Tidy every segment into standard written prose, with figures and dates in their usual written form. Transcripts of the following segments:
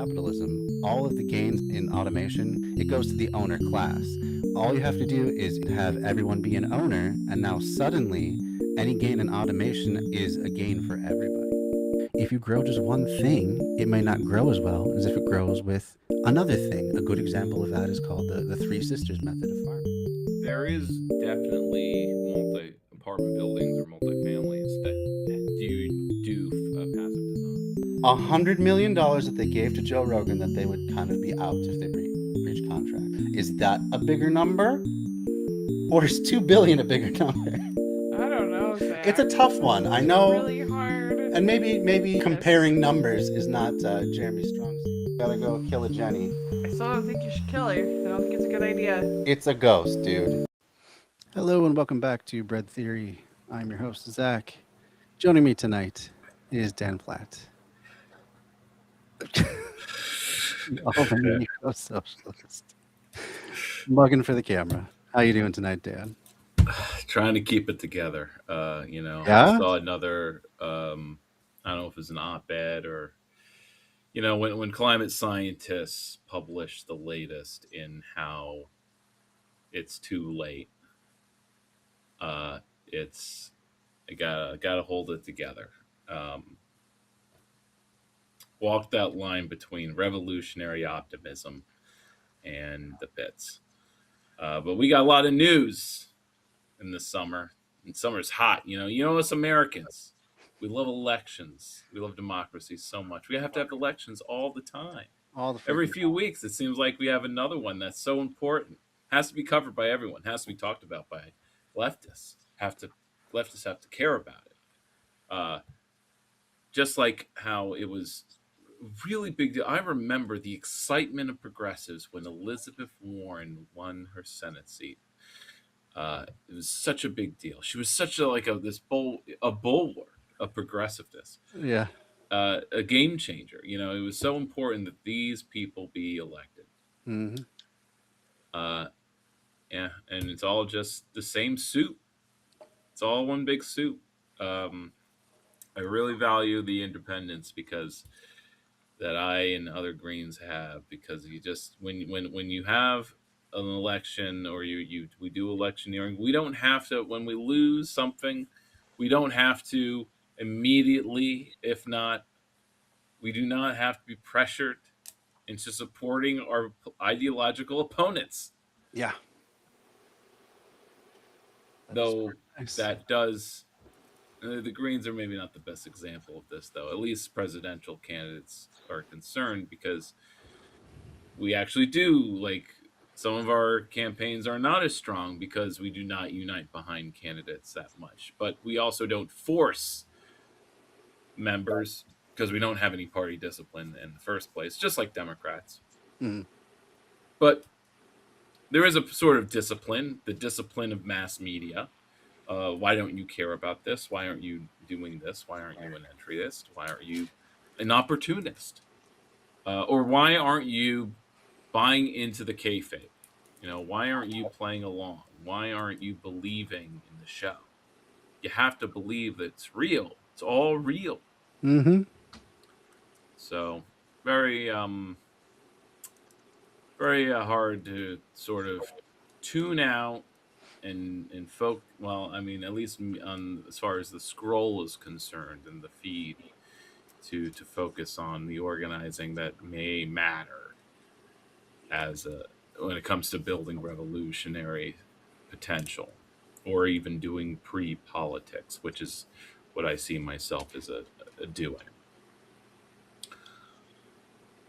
capitalism, all of the gains in automation, it goes to the owner class. All you have to do is have everyone be an owner, and now suddenly any gain in automation is a gain for everybody. If you grow just one thing, it may not grow as well as if it grows with another thing. A good example of that is called the Three Sisters method of farming. There is definitely multi-apartment buildings or multi-families that do passive design. $100 million that they gave to Joe Rogan that they would kind of be out if they breach contract. Is that a bigger number, or is 2 billion a bigger number? I don't know, It's Zach. a tough one. I It's know, really hard. and maybe Yes. comparing numbers is not Jeremy's strong suit. Gotta go kill a Jenny. I still don't think you should kill her. I don't think it's a good idea. It's a ghost, dude. Hello and welcome back to Bread Theory. I'm your host Zach. Joining me tonight is Dan Platt. Socialist. Mugging for the camera. How you doing tonight, Dan? Trying to keep it together. Yeah? I saw another. I don't know if it was an op-ed or, when climate scientists publish the latest in how it's too late. It's I gotta hold it together. Walk that line between revolutionary optimism and the pits. But we got a lot of news in the summer. And summer's hot. Us Americans, we love elections. We love democracy so much. We have to have elections all the time. All the Every freaking few weeks, it seems like we have another one that's so important. Has to be covered by everyone. Has to be talked about by leftists. Leftists have to care about it. Just like how it was really big deal. I remember the excitement of progressives when Elizabeth Warren won her Senate seat. It was such a big deal. She was such a bulwark of progressiveness, Yeah. a game changer. It was so important that these people be elected. Mm-hmm. Yeah, and it's all just the same soup. It's all one big soup. I really value the independence because that I and other Greens have, because you just when you have an election, or we do electioneering, we don't have to, when we lose something, we don't have to immediately, if not, we do not have to be pressured into supporting our ideological opponents. Yeah. Though Nice. that does, the Greens are maybe not the best example of this, though. At least presidential candidates are concerned, because we actually do, like, some of our campaigns are not as strong because we do not unite behind candidates that much. But we also don't force members because we don't have any party discipline in the first place, just like Democrats. Mm. But there is a sort of discipline, the discipline of mass media. Why don't you care about this? Why aren't you doing this? Why aren't you an entryist? Why aren't you an opportunist? Or why aren't you buying into the kayfabe? Why aren't you playing along? Why aren't you believing in the show? You have to believe that it's real. It's all real. Mm-hmm. So very, very hard to sort of tune out and folk. Well, I mean, at least on as far as the scroll is concerned and the feed, to focus on the organizing that may matter when it comes to building revolutionary potential, or even doing pre-politics, which is what I see myself as a doing.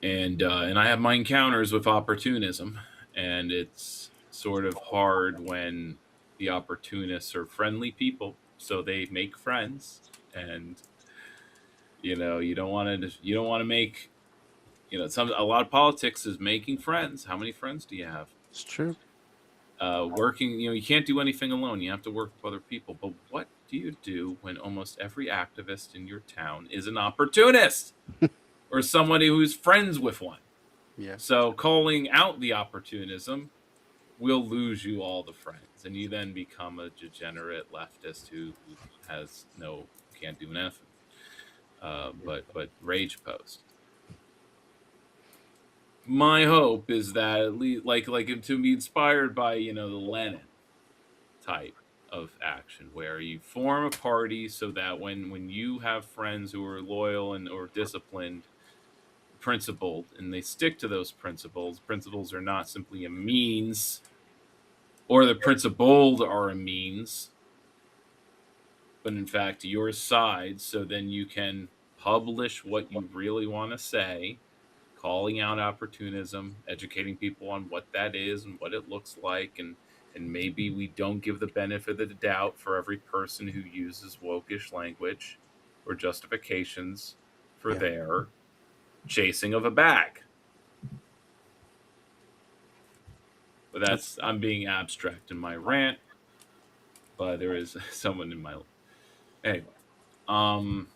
And I have my encounters with opportunism, and it's sort of hard when the opportunists are friendly people, so they make friends, and you don't want to make, a lot of politics is making friends. How many friends do you have? It's true. Working, you can't do anything alone. You have to work with other people. But what do you do when almost every activist in your town is an opportunist or somebody who's friends with one? Yeah. So calling out the opportunism will lose you all the friends, and you then become a degenerate leftist who can't do nothing, but rage post. my hope is that at least like to be inspired by the Lenin type of action where you form a party so that when you have friends who are loyal and or disciplined, principled, and they stick to those principles are not simply a means, or the principled are a means, but in fact your side, so then you can publish what you really want to say, calling out opportunism, educating people on what that is and what it looks like, and maybe we don't give the benefit of the doubt for every person who uses wokish language or justifications for Yeah. their chasing of a bag. But That's that's I'm being abstract in my rant, but there is someone in my anyway. Um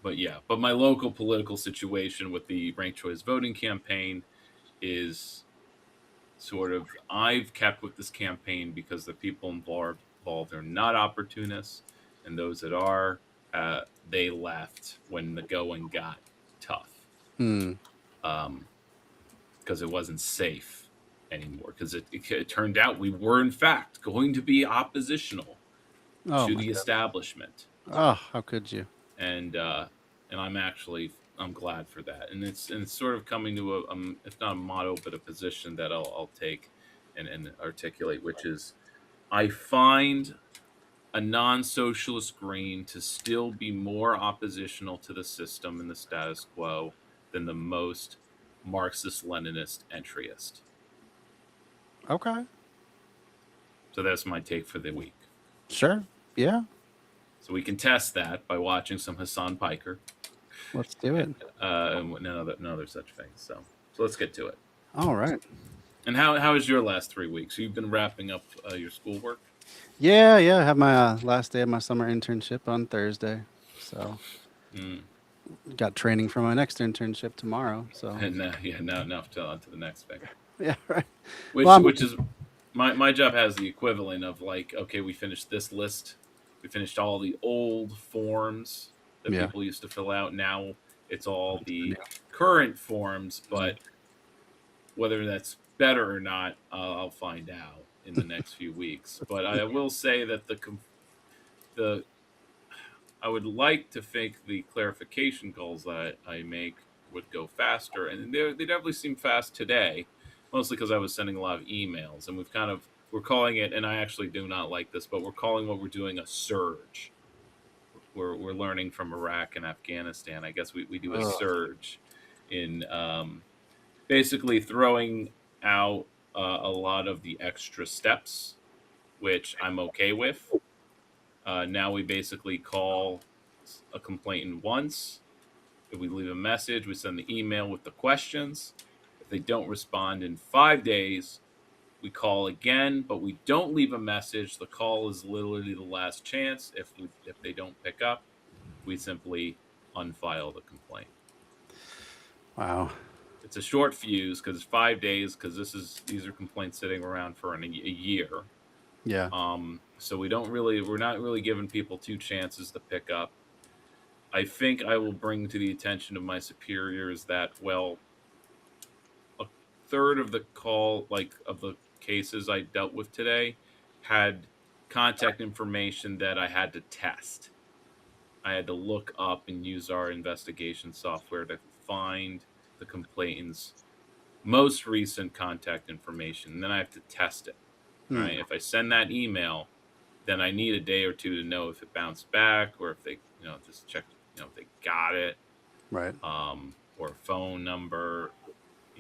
but yeah, but my local political situation with the ranked choice voting campaign is sort of I've kept with this campaign because the people involved are not opportunists, and those that are, they left when the going got tough, hmm. um, because it wasn't safe anymore. Because it turned out we were in fact going to be oppositional Oh to my the god. establishment, Oh, how could you? and uh, and I'm glad for that, and it's sort of coming to a if not a motto but a position that I'll take and articulate, which is I find a non-socialist green to still be more oppositional to the system and the status quo than the most Marxist-Leninist entryist. Okay. So that's my take for the week. Sure. Yeah. So we can test that by watching some Hassan Piker Let's do it. and another such things. So let's get to it. All right. And how was your last 3 weeks? You've been wrapping up your schoolwork. Yeah, yeah. I have my last day of my summer internship on Thursday. So Mm. got training for my next internship tomorrow. So And yeah, now on to the next thing. yeah, right. Well, Which is my job has the equivalent of like, okay, we finished this list, we finished all the old forms that yeah. people used to fill out. Now it's all That's the the new. current forms, Mhm. but whether that's better or not, I'll find out in the next few weeks. But I will say that the I would like to think the clarification calls that I make would go faster, and they definitely seem fast today, mostly because I was sending a lot of emails, and we're calling it, and I actually do not like this, but we're calling what we're doing a surge. We're learning from Iraq and Afghanistan. I guess we do a Ugh. surge in basically throwing out a lot of the extra steps, which I'm okay with. Now we basically call a complainant once. If we leave a message, we send the email with the questions. If they don't respond in 5 days, we call again, but we don't leave a message. The call is literally the last chance. If they don't pick up, we simply unfile the complaint. Wow. It's a short fuse because it's 5 days. Because these are complaints sitting around for a year. Yeah. So we're not really giving people two chances to pick up. I think I will bring to the attention of my superiors that, well, a third of the of the cases I dealt with today had contact information that I had to test. I had to look up and use our investigation software to find the complainant's most recent contact information, and then I have to test it. Hmm. Right? If I send that email, then I need a day or two to know if it bounced back or if they, just check, if they got it, Right. or a phone number.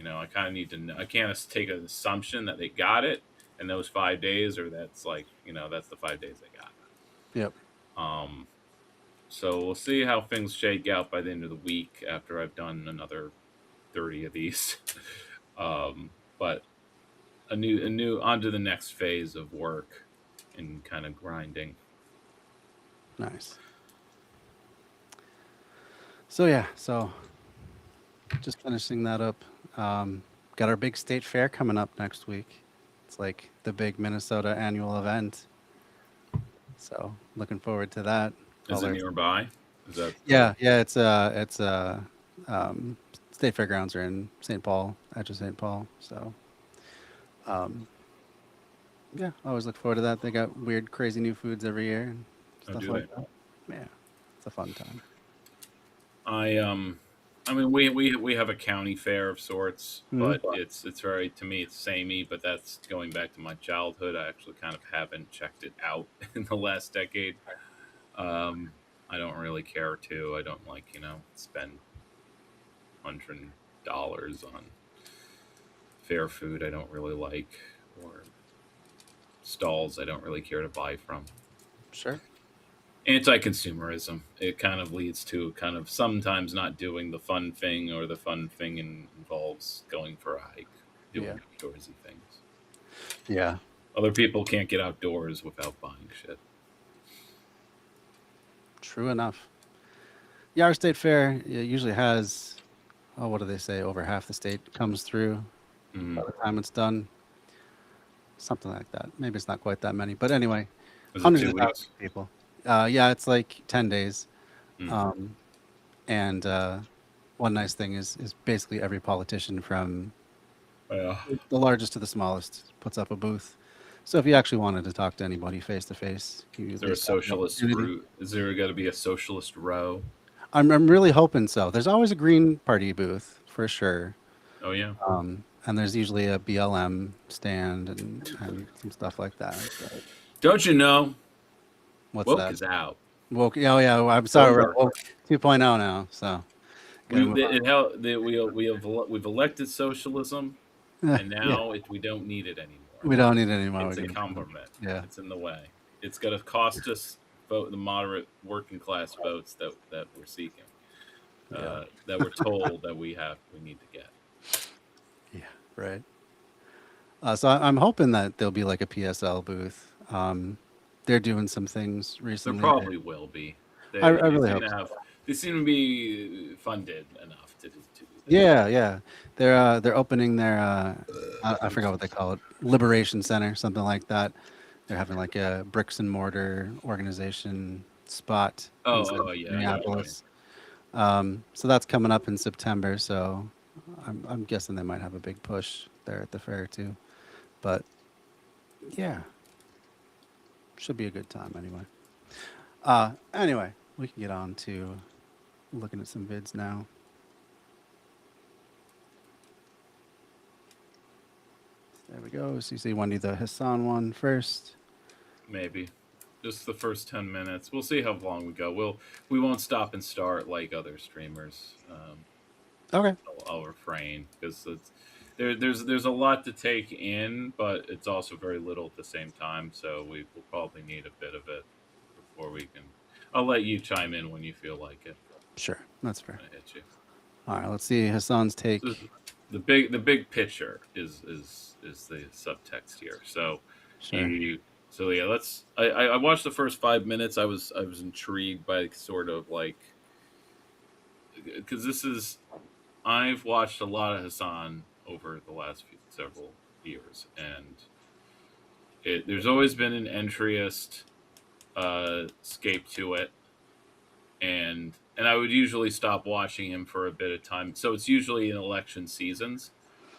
I kind of need to know. I can't just take an assumption that they got it in those 5 days, or that's like, that's the 5 days they got. Yep. Um, so we'll see how things shake out by the end of the week after I've done another 30 of these. But a new on to the next phase of work and kind of grinding. Nice. So yeah. So just finishing that up. Got our big state fair coming up next week. It's like the big Minnesota annual event. So looking forward to that. Is it Color. nearby? Is that Yeah, yeah. It's um, state fairgrounds are in St. Paul, edge of St. Paul. So, um, yeah, I always look forward to that. They got weird, crazy new foods every year and Oh, stuff do like they? that. Yeah, it's a fun time. I I mean, we have a county fair of sorts, Hmm. but it's very, to me it's samey. But that's going back to my childhood. I actually kind of haven't checked it out in the last decade. Um, I don't really care to. I don't like, spend $100 on fair food I don't really like, or stalls I don't really care to buy from. Sure. Anti-consumerism. It kind of leads to kind of sometimes not doing the fun thing, or the fun thing involves going for a hike, doing Yeah. outdoorsy things. Yeah. Other people can't get outdoors without buying shit. True enough. Yeah, our state fair usually has, oh, what do they say? Over half the state comes through Mm. by the time it's done. Something like that. Maybe it's not quite that many, but anyway, Is it hundreds two of thousands weeks? of people. Yeah, it's like 10 days. Mm. Um, and one nice thing is basically every politician from Yeah. the largest to the smallest puts up a booth. So if you actually wanted to talk to anybody face to face, you Is at there a least have the socialist opportunity. route? Is there got to be a socialist row? I'm really hoping so. There's always a Green Party booth for sure. Oh yeah. And there's usually a BLM stand and some stuff like that. But Don't you know? what's Woke that? is out. Woke. Oh yeah. I'm sorry. We're Over. at woke 2.0 now. So gotta move on. We've elected socialism, and Yeah. now we don't need it anymore. We don't need it anymore. It's We a can move on. compliment. Yeah. It's in the way. It's going to cost us the moderate working class votes that we're seeking, Yeah. that we're told that we need to get. Yeah. Right. So I'm hoping that there'll be like a PSL booth. They're doing some things There recently. probably will be. I They really seem hope to so. have. They seem to be funded enough to do that. Yeah, yeah. They're opening their I forgot what they call it, Liberation Center, something like that. They're having like a bricks and mortar organization spot in Yeah, I know what you mean. Minneapolis. So that's coming up in September. So I'm guessing they might have a big push there at the fair too. But yeah, should be a good time anyway. Anyway, we can get on to looking at some vids now. There we go. So you see Wendy the Hassan one first. Maybe. Just the first 10 minutes. We'll see how long we go. We won't stop and start like other streamers. Okay. I'll refrain because there's a lot to take in, but it's also very little at the same time. So we will probably need a bit of it before we can. I'll let you chime in when you feel like it. Sure. That's fair. I hit you. All right. Let's see Hassan's take. So the big picture is the subtext here. So Sure. yeah, I watched the first 5 minutes. I was intrigued by sort of like, because I've watched a lot of Hassan over the last several years, and there's always been an entryist scape to it, and I would usually stop watching him for a bit of time. So it's usually in election seasons,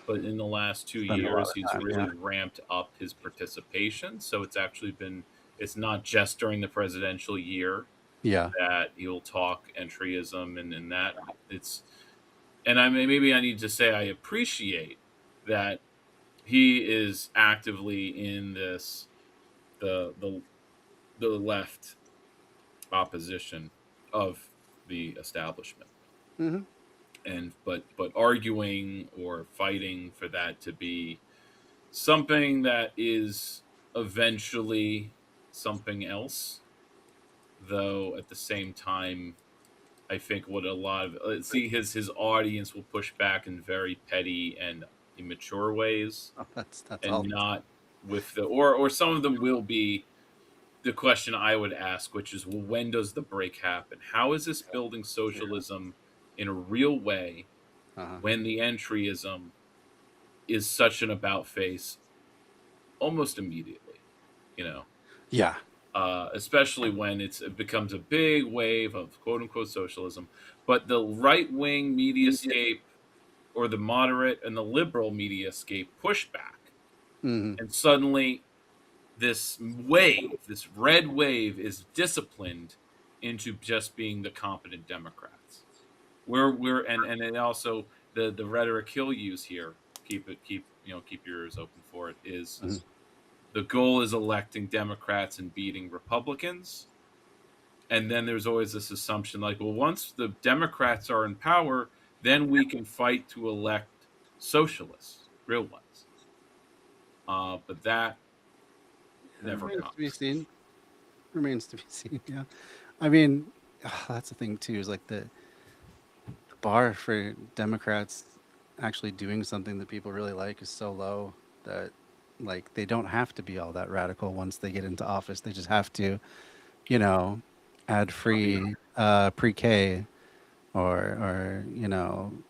but in the last two Spend a lot years, of he's time. really Yeah. ramped up his participation. So it's actually been. It's not just during the presidential year Yeah. that he'll talk entryism, and that it's. And maybe I need to say I appreciate that he is actively in this the left opposition of the establishment, Mm-hmm. and but arguing or fighting for that to be something that is eventually something else, though at the same time I think what a lot of see his audience will push back in very petty and immature ways, Oh, that's and all. not with the or some of them will be the question I would ask, which is, well, when does the break happen? How is this building socialism in a real way Uh-huh. when the entryism is such an about face almost immediately? You know, Yeah. especially when it becomes a big wave of quote unquote socialism, but the right wing mediascape or the moderate and the liberal mediascape push back, Hmm. and suddenly this wave, this red wave, is disciplined into just being the competent Democrats. We're and it also the rhetoric he'll use here. Keep your ears open for it. Is Hmm. the goal is electing Democrats and beating Republicans, and then there's always this assumption like, well, once the Democrats are in power, then we can fight to elect socialists, real ones. But that never Remains to be comes. seen. Remains to be seen. Yeah. I mean, that's the thing too. Is like the bar for Democrats actually doing something that people really like is so low that like they don't have to be all that radical once they get into office. They just have to, you know, add Be free pre-K or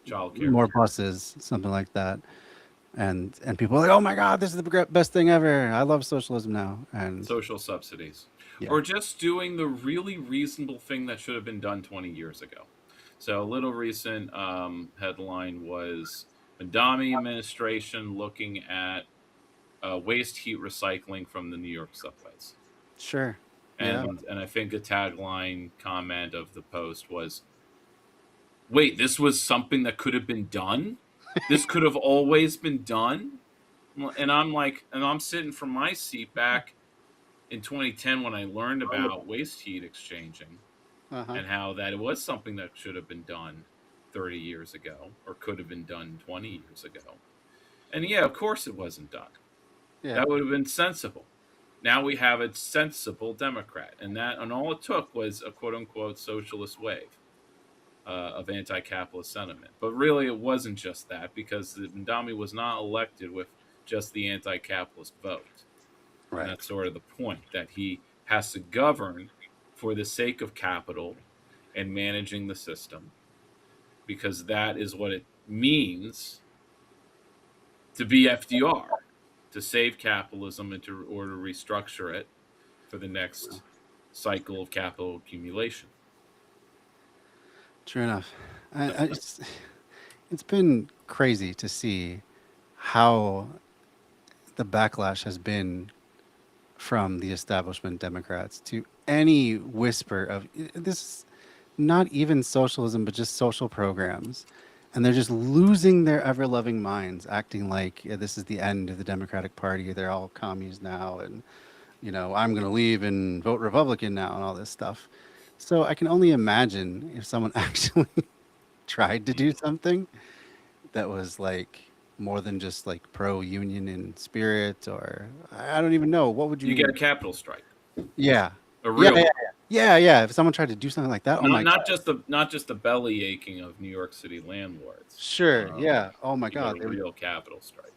childcare, more buses, something like that. And people are like, oh my God, this is the best thing ever. I love socialism now. And social subsidies, yeah, or just doing the really reasonable thing that should have been done 20 years ago. So a little recent headline was Mandami administration looking at waste heat recycling from the New York subways. sure, yeah, And I think a tagline comment of the post was, "Wait, this was something that could have been done. This could have always been done." And I'm like, and I'm sitting from my seat back in 2010 when I learned about waste heat exchanging uh-huh, and how that it was something that should have been done 30 years ago or could have been done 20 years ago. And yeah, of course it wasn't done. yeah, That would have been sensible. Now we have a sensible Democrat, and all it took was a quote unquote socialist wave of anti-capitalist sentiment. But really, it wasn't just that because Ndami was not elected with just the anti-capitalist vote, and right, that's sort of the point that he has to govern for the sake of capital and managing the system, because that is what it means to be FDR, to save capitalism and or to restructure it for the next cycle of capital accumulation. true enough. It's been crazy to see how the backlash has been from the establishment Democrats to any whisper of this, not even socialism, but just social programs. And they're just losing their ever loving minds, acting like yeah, this is the end of the Democratic Party. They're all commies now. And, I'm going to leave and vote Republican now and all this stuff. So I can only imagine if someone actually tried to do something that was like more than just like pro union in spirit, or I don't even know what would you You get even. a capital strike, Yeah. a Yeah, real yeah, one. yeah, yeah. If someone tried to do something like that, oh not my God. not just the belly aching of New York City landlords. Sure. Yeah. Oh my But God. a real capital strike.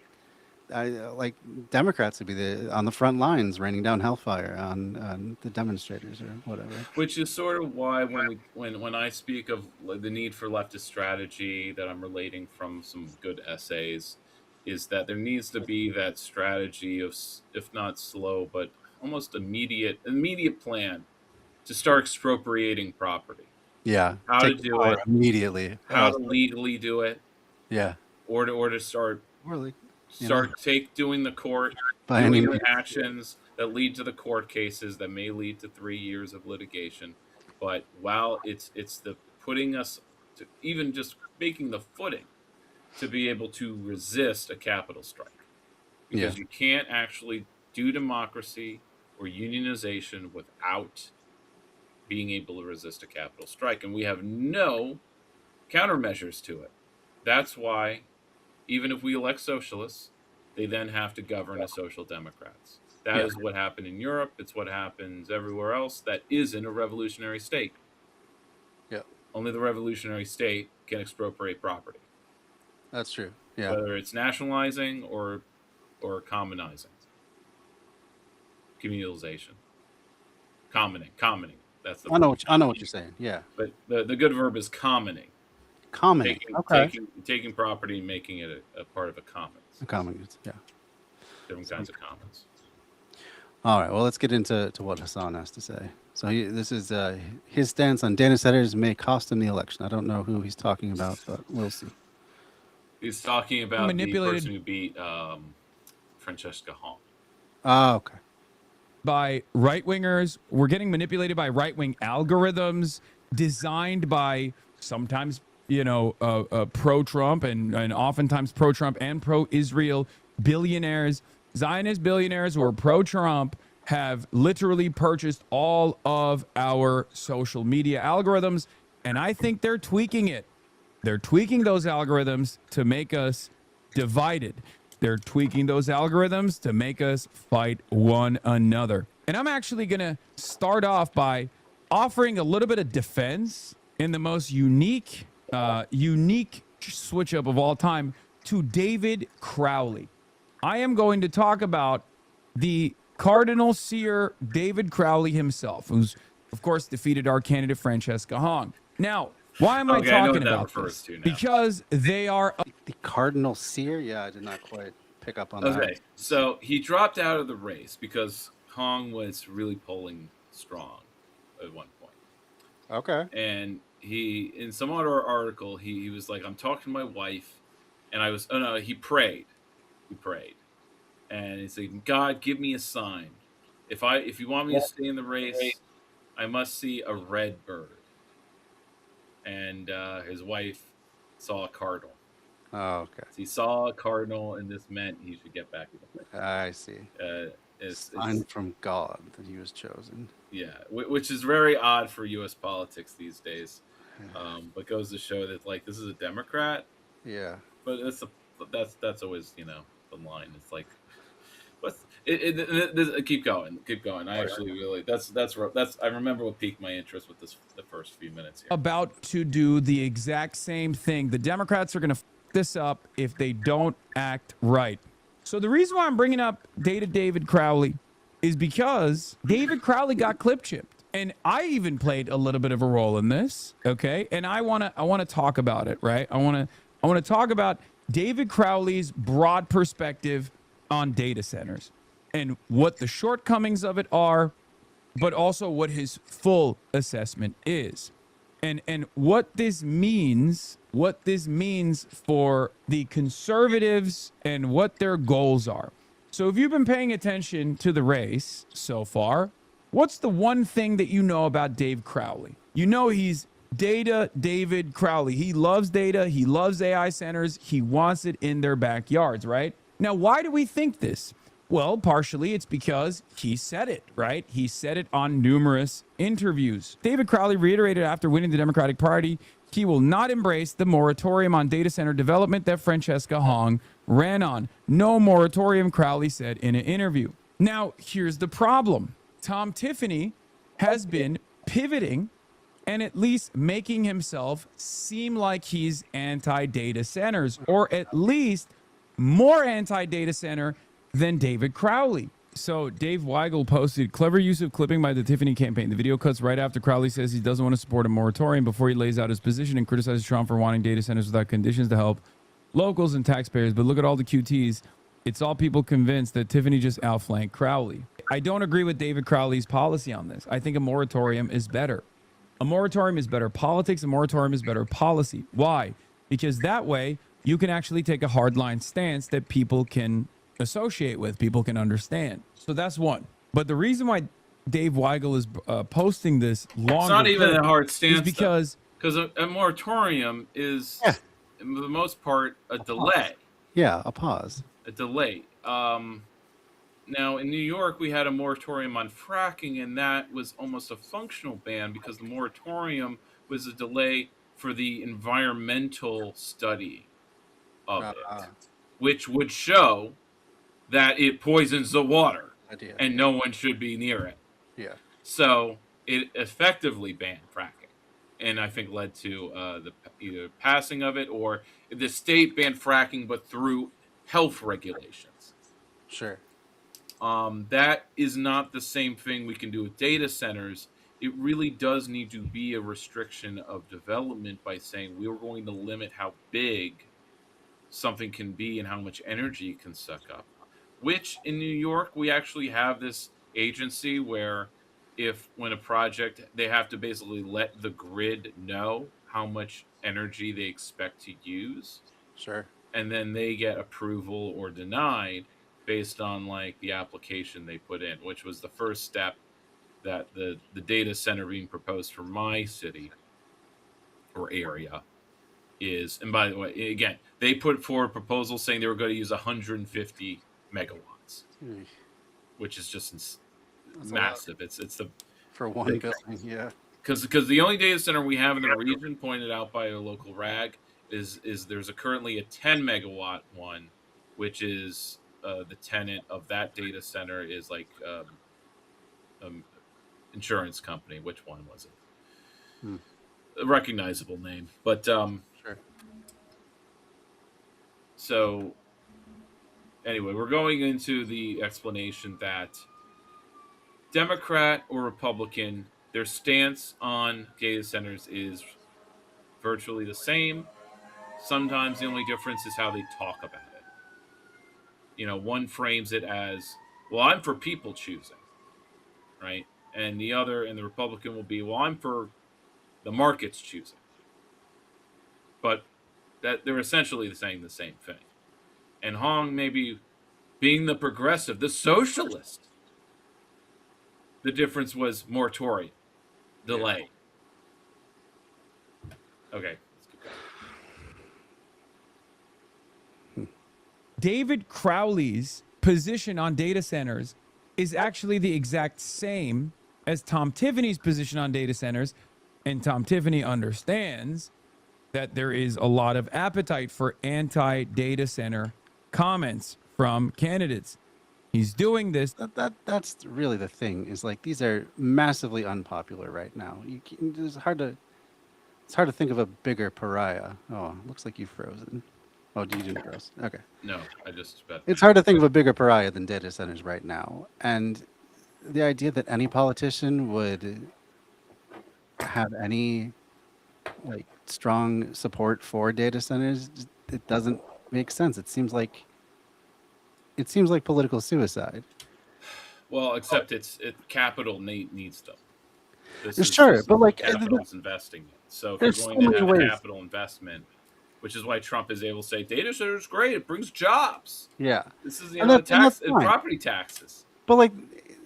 Like Democrats would be on the front lines raining down hellfire on the demonstrators or whatever. Which is sort of why when I speak of the need for leftist strategy that I'm relating from some good essays, is that there needs to be that strategy of, if not slow but almost immediate plan to start expropriating property. Yeah. How to Take do power it, immediately. how to legally do it, Yeah. or to start Or like, doing the court, by any doing means. the actions that lead to the court cases that may lead to 3 years of litigation. But while it's the putting us to even just making the footing to be able to resist a capital strike, Yeah. because you can't actually do democracy or unionization without being able to resist a capital strike, and we have no countermeasures to it. That's why even if we elect socialists, they then have to govern as social democrats. That Yeah. is what happened in Europe. It's what happens everywhere else that isn't a revolutionary state. Yeah. Only the revolutionary state can expropriate property, That's true. Yeah. whether it's nationalizing or commonizing, communalization, commoning. That's the word. I know what you're saying. Yeah. But the good verb is commoning, Common. Okay. taking property and making it a part of a commons, Common. Yeah. different kinds of commons. All right. Well, let's get into what Hassan has to say. So this is his stance on data centers may cost him the election. I don't know who he's talking about, but we'll see. He's talking about the manipulated person who beat Francesca Hong. Oh, okay. by right wingers. We're getting manipulated by right wing algorithms designed by sometimes, pro Trump and oftentimes pro Trump and pro Israel billionaires, Zionist billionaires who are pro Trump have literally purchased all of our social media algorithms. And I think they're tweaking it. They're tweaking those algorithms to make us divided. They're tweaking those algorithms to make us fight one another. And I'm actually going to start off by offering a little bit of defense in the most unique switch up of all time to David Crowley. I am going to talk about the Cardinal Seer David Crowley himself, who's, of course, defeated our candidate Francesca Hong. Now, why am I talking about this? Because they are The Cardinal Seer? Yeah, I did not quite pick up on that. Okay, so he dropped out of the race because Hong was really polling strong at one point. Okay. And he, in some other article, he was like, I'm talking to my wife, and he prayed. He prayed. And he said, God, give me a sign. If you want me to stay in the race, I must see a red bird. And his wife saw a cardinal. Oh, okay. So he saw a cardinal, and this meant he should get back in the race. I see. Sign from God that he was chosen. Yeah, which is very odd for U.S. politics these days. But goes to show that this is a Democrat. Yeah. But that's always the line. It's like, keep going. I actually really that's I remember what piqued my interest with the first few minutes here. About to do the exact same thing. The Democrats are going to f this up if they don't act right. So the reason why I'm bringing up David Crowley is because David Crowley got clip chipped, and I even played a little bit of a role in this. Okay, and I want to talk about it. Right, I want to talk about David Crowley's broad perspective on data centers and what the shortcomings of it are, but also what his full assessment is. And what this means for the conservatives and what their goals are. So if you've been paying attention to the race so far, what's the one thing that you know about Dave Crowley? You know he's Data David Crowley. He loves data. He loves AI centers. He wants it in their backyards, right? Now, why do we think this? Well, partially it's because he said it, right? He said it on numerous interviews. David Crowley reiterated after winning the Democratic Party, he will not embrace the moratorium on data center development that Francesca Hong ran on. No moratorium, Crowley said in an interview. Now, here's the problem. Tom Tiffany has been pivoting and at least making himself seem like he's anti-data centers, or at least more anti-data center than David Crowley. So Dave Weigel posted, clever use of clipping by the Tiffany campaign. The video cuts right after Crowley says he doesn't want to support a moratorium before he lays out his position and criticizes Trump for wanting data centers without conditions to help locals and taxpayers. But look at all the QTs. It's all people convinced that Tiffany just outflanked Crowley. I don't agree with David Crowley's policy on this. I think a moratorium is better. A moratorium is better politics. A moratorium is better policy. Why? Because that way you can actually take a hardline stance that people can associate with, people can understand. So that's one. But the reason why Dave Weigel is posting this longer, it's not even a hard stance, because a moratorium is, for the most part, a delay. Yeah, a pause. A delay. Now, in New York, we had a moratorium on fracking, and that was almost a functional ban because the moratorium was a delay for the environmental study of it, which would show that it poisons the water and no one should be near it. Yeah. So it effectively banned fracking, and I think led to the either passing of it or the state banned fracking, but through health regulations. Sure. That is not the same thing we can do with data centers. It really does need to be a restriction of development by saying we're going to limit how big something can be and how much energy it can suck up. Which in New York, we actually have this agency where when a project, they have to basically let the grid know how much energy they expect to use. Sure. and then they get approval or denied based on like the application they put in, which was the first step that the data center being proposed for my city or area is. And by the way, again, they put forward proposals saying they were going to use 150 megawatts, Hmm. which is just That's a lot massive. It's the for one building. Yeah. because the only data center we have in the region, pointed out by a local rag, is there's currently a 10 megawatt one, which is the tenant of that data center is like um, insurance company. Which one was it? Hmm. A recognizable name, but Sure. so anyway, we're going into the explanation that Democrat or Republican, their stance on data centers is virtually the same. Sometimes the only difference is how they talk about it. You know, one frames it as, well, I'm for people choosing, right? And the other, and the Republican will be, well, I'm for the markets choosing. But that they're essentially saying the same thing. And Hong maybe being the progressive, the socialist. The difference was moratorium, delay. Okay, let's keep going. David Crowley's position on data centers is actually the exact same as Tom Tiffany's position on data centers. And Tom Tiffany understands that there is a lot of appetite for anti-data center comments from candidates. He's doing this. That's really the thing, is like these are massively unpopular right now. It's hard to think of a bigger pariah. Oh, looks like you've frozen. Oh, you didn't froze. Okay. No, I just bet. It's hard to think of a bigger pariah than data centers right now. And the idea that any politician would have any like strong support for data centers, it doesn't make sense. It seems like political suicide. Well, except capital needs them. This is Sure, but like capital's investing in. So if there's you're so going to many have ways. capital investment, which is why Trump is able to say data center is great, it brings jobs. Yeah. This is And the that's tax and fine. property taxes. But like,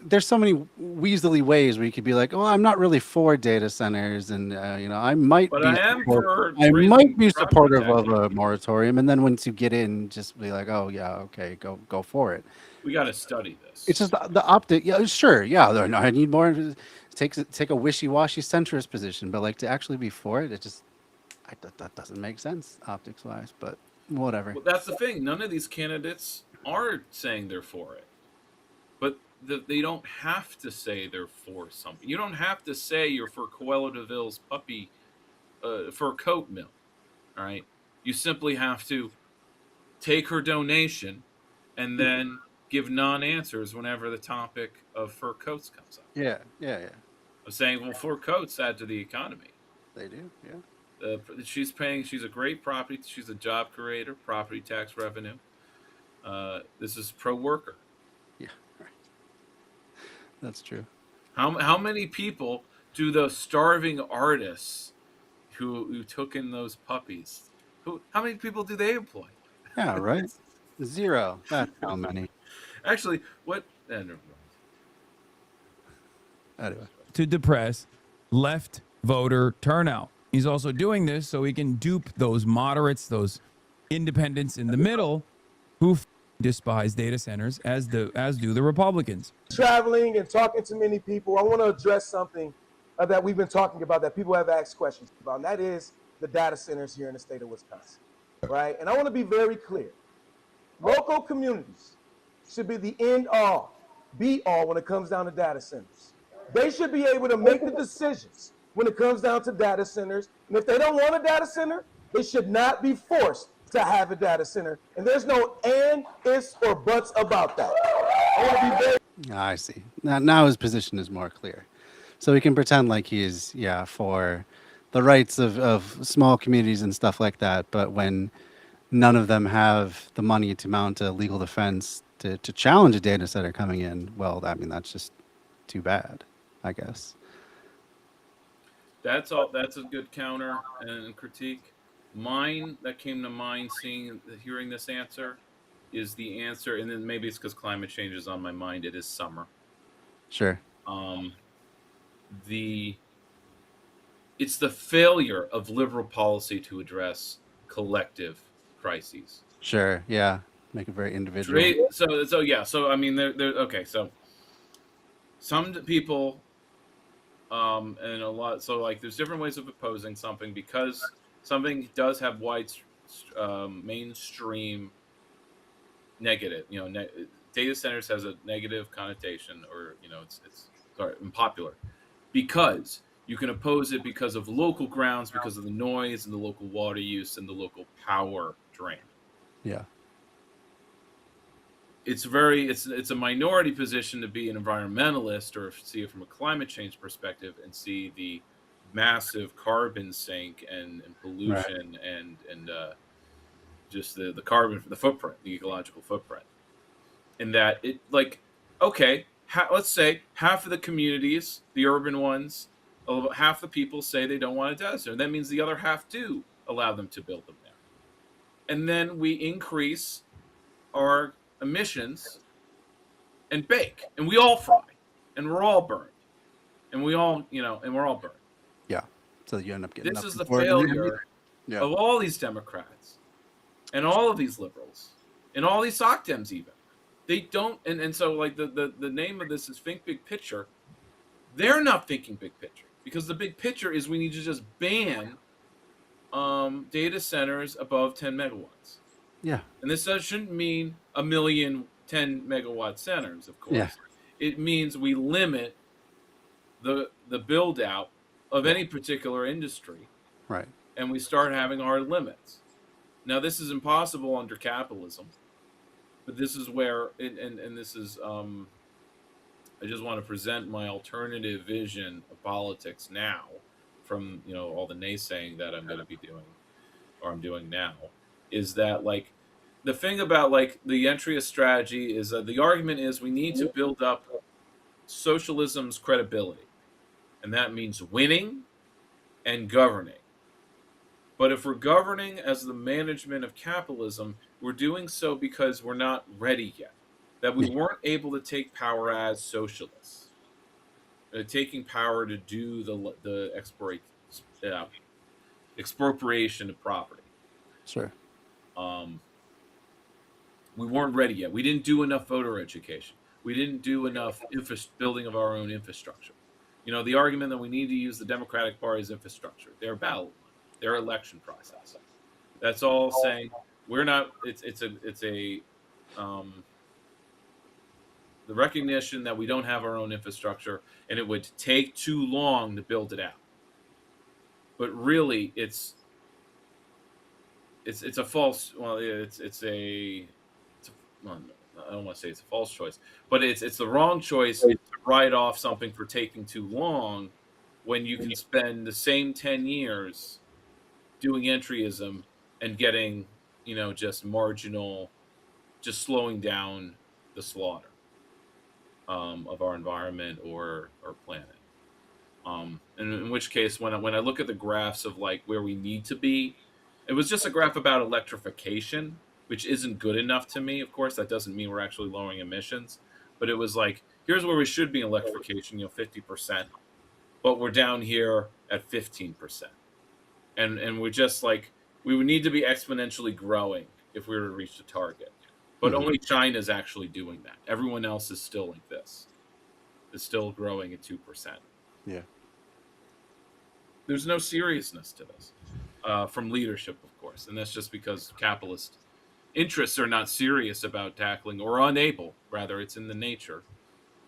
there's so many weaselly ways where you could be like, "Oh, I'm not really for data centers," and I might But be, I am for I raising might be property supportive of taxes. a moratorium, and then once you get in, just be like, "Oh yeah, okay, go for it." We got to study this. It's just the optic. Yeah, sure. Yeah, I need more. Take a wishy-washy centrist position, but like to actually be for it, that doesn't make sense optics wise. But whatever. Well, that's the thing. None of these candidates are saying they're for it. But they don't have to say they're for something. You don't have to say you're for Coelho DeVille's puppy fur coat mill. All right. You simply have to take her donation and then give non-answers whenever the topic of fur coats comes up. Yeah. I'm saying, well, fur coats add to the economy. They do. Yeah. She's a great property. She's a job creator, property tax revenue. This is pro-worker. Yeah. Right. That's true. How many people do the starving artists who took in those puppies? How many people do they employ? Yeah. Right. Zero. That's how many. Actually, what? Never mind. Anyway. To depress left voter turnout. He's also doing this so he can dupe those moderates, those independents in the middle who despise data centers as do the Republicans. Traveling and talking to many people, I want to address something that we've been talking about that people have asked questions about, and that is the data centers here in the state of Wisconsin, right? And I want to be very clear. Local communities should be the end all, be all when it comes down to data centers. They should be able to make the decisions when it comes down to data centers. And if they don't want a data center, they should not be forced to have a data center. And there's no and, ifs, or buts about that. I want to be very. I see. Now his position is more clear. So he can pretend like he is, for the rights of small communities and stuff like that. But when none of them have the money to mount a legal defense to challenge a data center coming in, well, I mean, that's just too bad, I guess. That's all. That's a good counter and critique. mine that came to mind hearing this answer is the answer, and then maybe it's because climate change is on my mind. It is summer. Sure. Um, it's the failure of liberal policy to address collective crises. Sure. Yeah. Make it very individual. So I mean, there. Okay, so some people, and a lot. So like, there's different ways of opposing something because something does have wide, mainstream negative. Data centers has a negative connotation, or it's sorry, unpopular, because you can oppose it because of local grounds, because of the noise and the local water use and the local power drain. Yeah. It's a minority position to be an environmentalist or see it from a climate change perspective and see the massive carbon sink and pollution and just the carbon, the footprint, the ecological footprint. And that it, like, okay, let's say half of the communities, the urban ones, half the people say they don't want a data center. That means the other half do allow them to build them there. And then we increase our emissions and bake, and we all fry, and we're all burned, and we're all burned. Yeah. So you end up getting. This is the for it. failure Yeah. of all these Democrats and all of these liberals and all these soc Dems even. They don't, and so like the name of this is Think Big Picture. They're not thinking big picture, because the big picture is we need to just ban data centers above 10 megawatts. Yeah. And this shouldn't mean 1 million 10 megawatt centers, of course. Yeah. It means we limit the build out of any particular industry, Right. and we start having our limits. Now, this is impossible under capitalism, but this is where and this is I just want to present my alternative vision of politics now, from all the naysaying that I'm going to be doing, or I'm doing now, is that like the thing about like the entry of strategy is that the argument is we need to build up socialism's credibility, and that means winning and governing. But if we're governing as the management of capitalism, we're doing so because we're not ready yet. That we weren't able to take power as socialists, taking power to do the expropriation of property. Sure. We weren't ready yet. We didn't do enough voter education. We didn't do enough building of our own infrastructure. The argument that we need to use the Democratic Party's infrastructure, their ballot, their election process. That's all saying we're not. It's a the recognition that we don't have our own infrastructure, and it would take too long to build it out. But really, it's a false. Well, well, I don't want to say it's a false choice, but it's the wrong choice to write off something for taking too long, when you can spend the same 10 years doing entryism and getting, just marginal, just slowing down the slaughter of our environment or planet. And in which case, when I look at the graphs of like where we need to be, it was just a graph about electrification, which isn't good enough to me. Of course, that doesn't mean we're actually lowering emissions, but it was like, here's where we should be in electrification, 50%, but we're down here at 15%. And we're just like, we would need to be exponentially growing if we were to reach the target. But only China's actually doing that. Everyone else is still like this. It's still growing at 2%. Yeah. There's no seriousness to this from leadership, of course. And that's just because capitalist interests are not serious about tackling, or unable, rather, it's in the nature,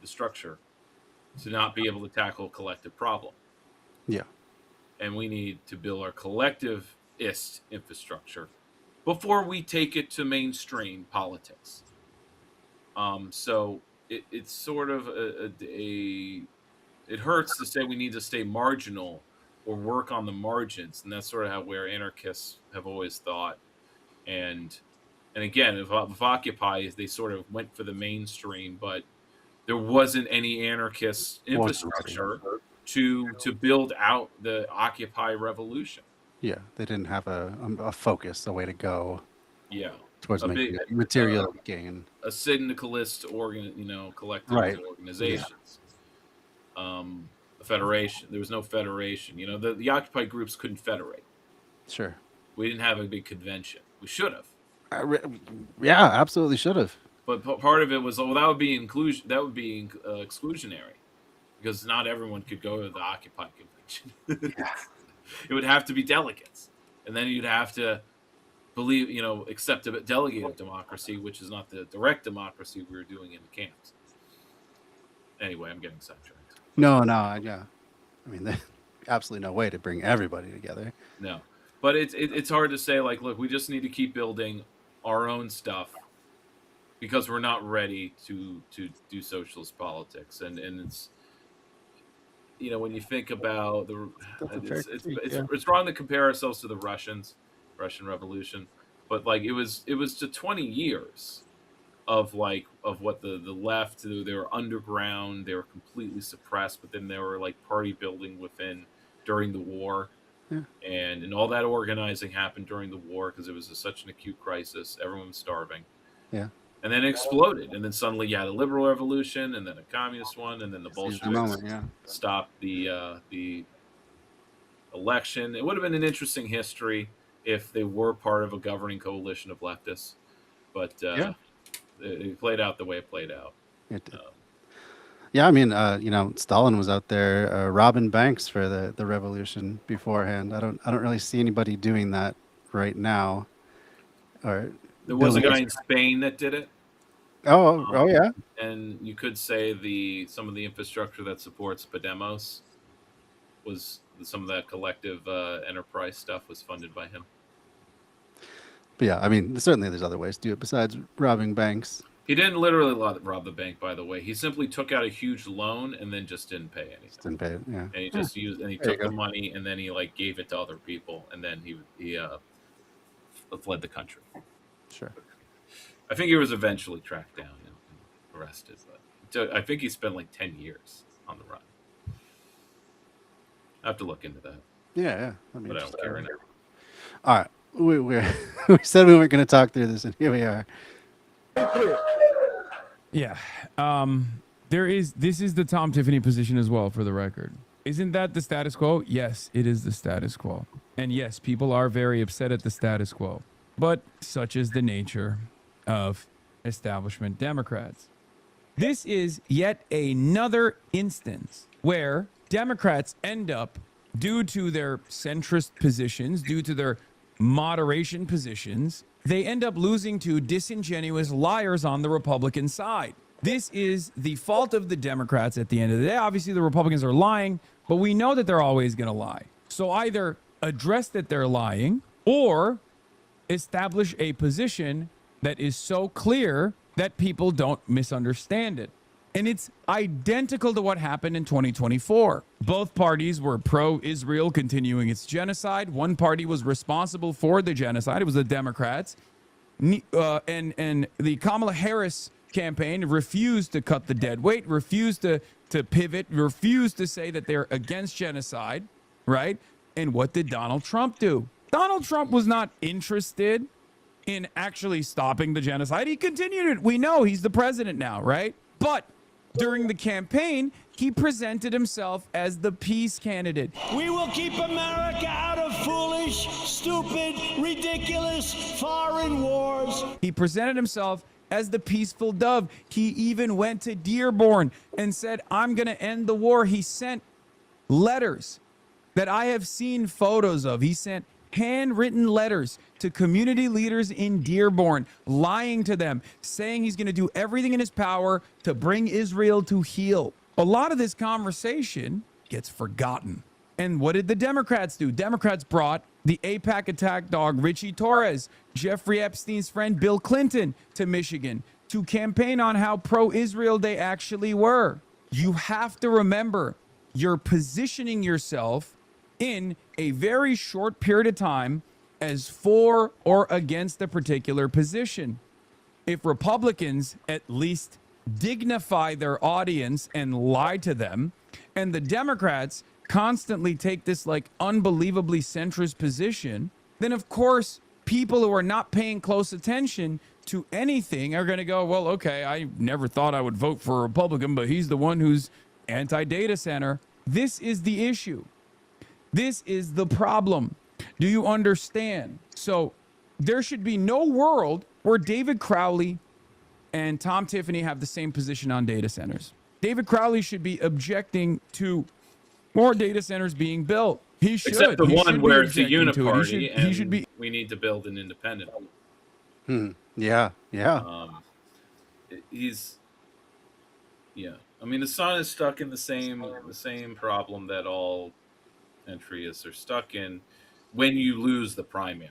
the structure, to not be able to tackle a collective problem. Yeah. And we need to build our collectivist infrastructure before we take it to mainstream politics. So it's sort of it hurts to say we need to stay marginal or work on the margins, and that's sort of where anarchists have always thought. And again, with Occupy, they sort of went for the mainstream, but there wasn't any anarchist infrastructure to build out the Occupy revolution. Yeah, they didn't have a focus, a way to go Yeah, towards a making big a material gain. a syndicalist collectives Right. and organizations. A federation. There was no federation. The occupied groups couldn't federate. Sure. We didn't have a big convention. We should have. Yeah, absolutely should have. But part of it was, that would be inclusion. That would be exclusionary, because not everyone could go to the occupied convention. It would have to be delegates, and then you'd have to accept a delegated democracy, which is not the direct democracy we were doing in the camps. Anyway, I'm getting sidetracked. No, yeah. I mean, there's absolutely no way to bring everybody together. No, but it's hard to say. Like, look, we just need to keep building our own stuff, because we're not ready to do socialist politics, and it's when you think about it's wrong to compare ourselves to the Russian Revolution, but like it was to 20 years of what the left, they were underground, they were completely suppressed, but then they were like party building within during the war. Yeah. And all that organizing happened during the war because it was such an acute crisis. Everyone was starving. Yeah. And then it exploded. And then suddenly you had a liberal revolution, and then a communist one, and then the Bolsheviks stopped the election. It would have been an interesting history if they were part of a governing coalition of leftists. But it played out the way it played out. It did. Yeah, I mean, Stalin was out there robbing banks for the revolution beforehand. I don't really see anybody doing that right now. Or there was a guy in Spain that did it. Oh yeah. And you could say some of the infrastructure that supports Podemos was some of that collective enterprise stuff was funded by him. But yeah, I mean, certainly there's other ways to do it besides robbing banks. He didn't literally rob the bank, by the way. He simply took out a huge loan and then just didn't pay anything. Didn't pay it, yeah. And he just took the money and then he gave it to other people, and then he fled the country. Sure. I think he was eventually tracked down and arrested, but I think he spent like 10 years on the run. I have to look into that. Yeah. But I don't care now. All right. We said we weren't going to talk through this, and here we are. Yeah. This is the Tom Tiffany position as well, for the record. Isn't that the status quo? Yes, it is the status quo. And yes, people are very upset at the status quo. But such is the nature of establishment Democrats. This is yet another instance where Democrats end up, due to their centrist positions, due to their moderation positions, they end up losing to disingenuous liars on the Republican side. This is the fault of the Democrats at the end of the day. Obviously, the Republicans are lying, but we know that they're always going to lie. So either address that they're lying or establish a position that is so clear that people don't misunderstand it. And it's identical to what happened in 2024. Both parties were pro-Israel continuing its genocide. One party was responsible for the genocide. It was the Democrats. And the Kamala Harris campaign refused to cut the dead weight, refused to pivot, refused to say that they're against genocide, right? And what did Donald Trump do? Donald Trump was not interested in actually stopping the genocide. He continued it. We know he's the president now, right? But during the campaign, he presented himself as the peace candidate. We will keep America out of foolish, stupid, ridiculous foreign wars. He presented himself as the peaceful dove. He even went to Dearborn and said, I'm going to end the war. He sent letters that I have seen photos of. He sent handwritten letters to community leaders in Dearborn, lying to them, saying he's going to do everything in his power to bring Israel to heel. A lot of this conversation gets forgotten. And what did the Democrats do? Democrats brought the AIPAC attack dog, Richie Torres, Jeffrey Epstein's friend Bill Clinton, to Michigan to campaign on how pro-Israel they actually were. You have to remember, you're positioning yourself in a very short period of time as for or against a particular position. If Republicans at least dignify their audience and lie to them, and the Democrats constantly take this like unbelievably centrist position, then of course people who are not paying close attention to anything are going to go, well, okay, I never thought I would vote for a Republican, but he's the one who's anti-data center. This is the issue. This is the problem. Do you understand? So there should be no world where David Crowley and Tom Tiffany have the same position on data centers. David Crowley should be objecting to more data centers being built. He should. Except the He one should be where it's a objecting to it. uniparty, He should be. we need to build an independent one. Yeah. He's, yeah. I mean, the sun is stuck in the same problem that all entryists are stuck in when you lose the primary,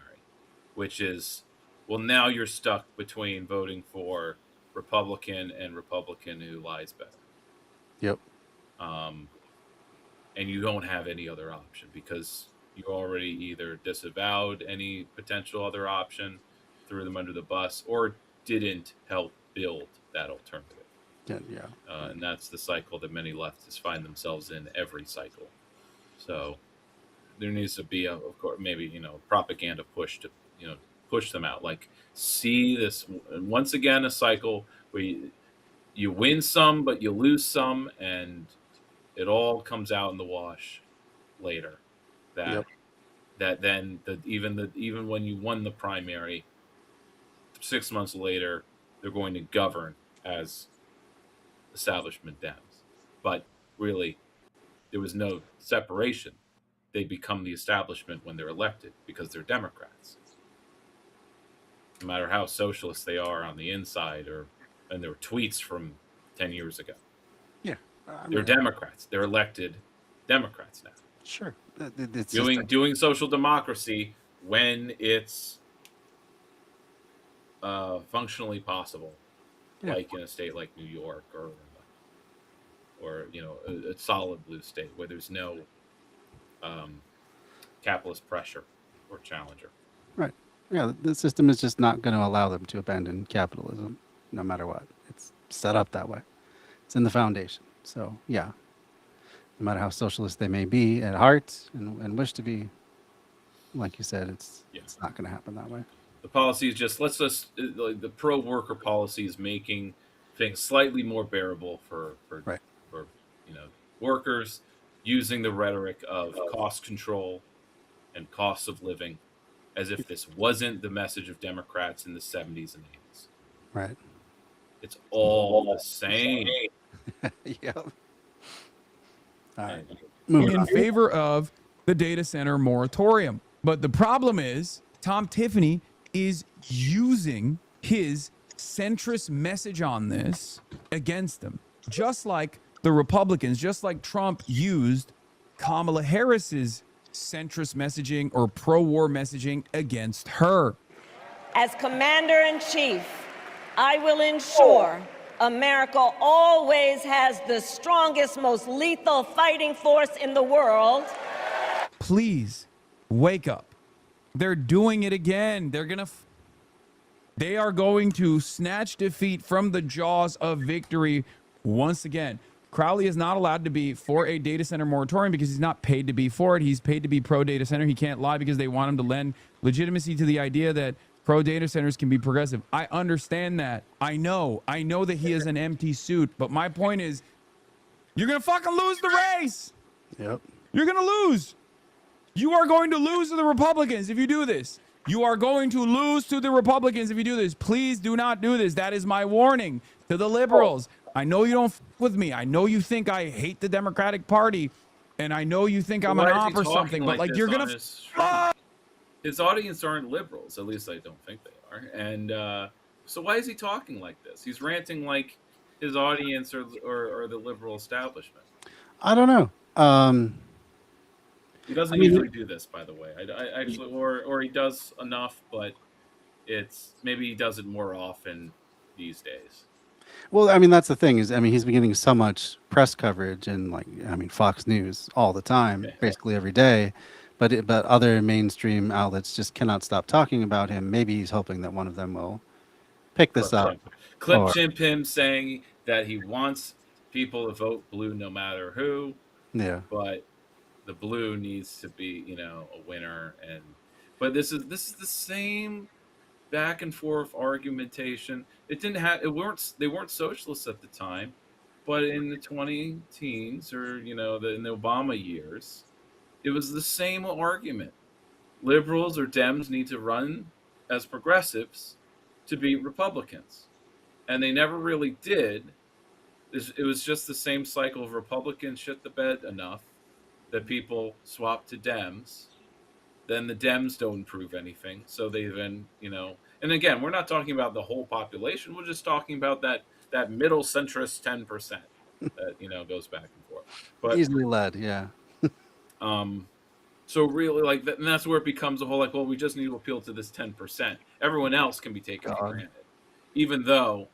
which is, well, now you're stuck between voting for Republican and Republican who lies better. Yep. And you don't have any other option because you already either disavowed any potential other option, threw them under the bus, or didn't help build that alternative. Yeah. And that's the cycle that many leftists find themselves in every cycle. So there needs to be, of course, maybe, propaganda push to, push them out. Like, see this, once again, a cycle where you win some, but you lose some, and it all comes out in the wash later. Even when you won the primary, 6 months later, they're going to govern as establishment Dems. But really, there was no separation. They become the establishment when they're elected because they're Democrats. No matter how socialist they are on the inside, and there were tweets from 10 years ago. Yeah. They're Democrats. They're elected Democrats now. Sure. It's Doing social democracy when it's functionally possible, like in a state like New York or a solid blue state where there's no capitalist pressure or challenger. Right. Yeah, the system is just not going to allow them to abandon capitalism, no matter what. It's set up that way. It's in the foundation. So, yeah, no matter how socialist they may be at heart and wish to be, like you said, it's not going to happen that way. The policy is just, the pro-worker policy is making things slightly more bearable for workers, using the rhetoric of cost control and cost of living as if this wasn't the message of Democrats in the 70s and 80s. Right. It's all the same. Yep. All right. In favor of the data center moratorium. But the problem is Tom Tiffany is using his centrist message on this against them. Just like the Republicans, just like Trump used Kamala Harris's centrist messaging or pro-war messaging against her. As Commander-in-Chief, I will ensure America always has the strongest, most lethal fighting force in the world. Please wake up. They're doing it again. They are going to snatch defeat from the jaws of victory once again. Crowley is not allowed to be for a data center moratorium because he's not paid to be for it. He's paid to be pro-data center. He can't lie because they want him to lend legitimacy to the idea that pro-data centers can be progressive. I understand that. I know that he is an empty suit. But my point is, you're going to fucking lose the race. Yep. You're going to lose. You are going to lose to the Republicans if you do this. You are going to lose to the Republicans if you do this. Please do not do this. That is my warning to the liberals. I know you don't f with me. I know you think I hate the Democratic Party, and I know you think I'm an op or something, but like you're going to... His audience aren't liberals. At least I don't think they are. And so why is he talking like this? He's ranting like his audience or the liberal establishment. I don't know. He doesn't usually do this, by the way. I actually, or he does enough, but maybe he does it more often these days. Well, I mean, that's the thing is, I mean, he's been getting so much press coverage and Fox News all the time, basically every day. But other mainstream outlets just cannot stop talking about him. Maybe he's hoping that one of them will pick this up. Clip him saying that he wants people to vote blue no matter who. Yeah. But the blue needs to be, a winner. But this is the same back and forth argumentation. They weren't socialists at the time, but in the 20 teens, or in the Obama years, it was the same argument. Liberals or Dems need to run as progressives to beat Republicans, and they never really did. It was just the same cycle of Republicans shit the bed enough that people swap to Dems. Then the Dems don't improve anything, so they then And again, we're not talking about the whole population. We're just talking about that middle centrist 10% that goes back and forth. But Easily led, yeah. So really, like that, and that's where it becomes a whole like, well, we just need to appeal to this 10%. Everyone else can be taken for granted, even though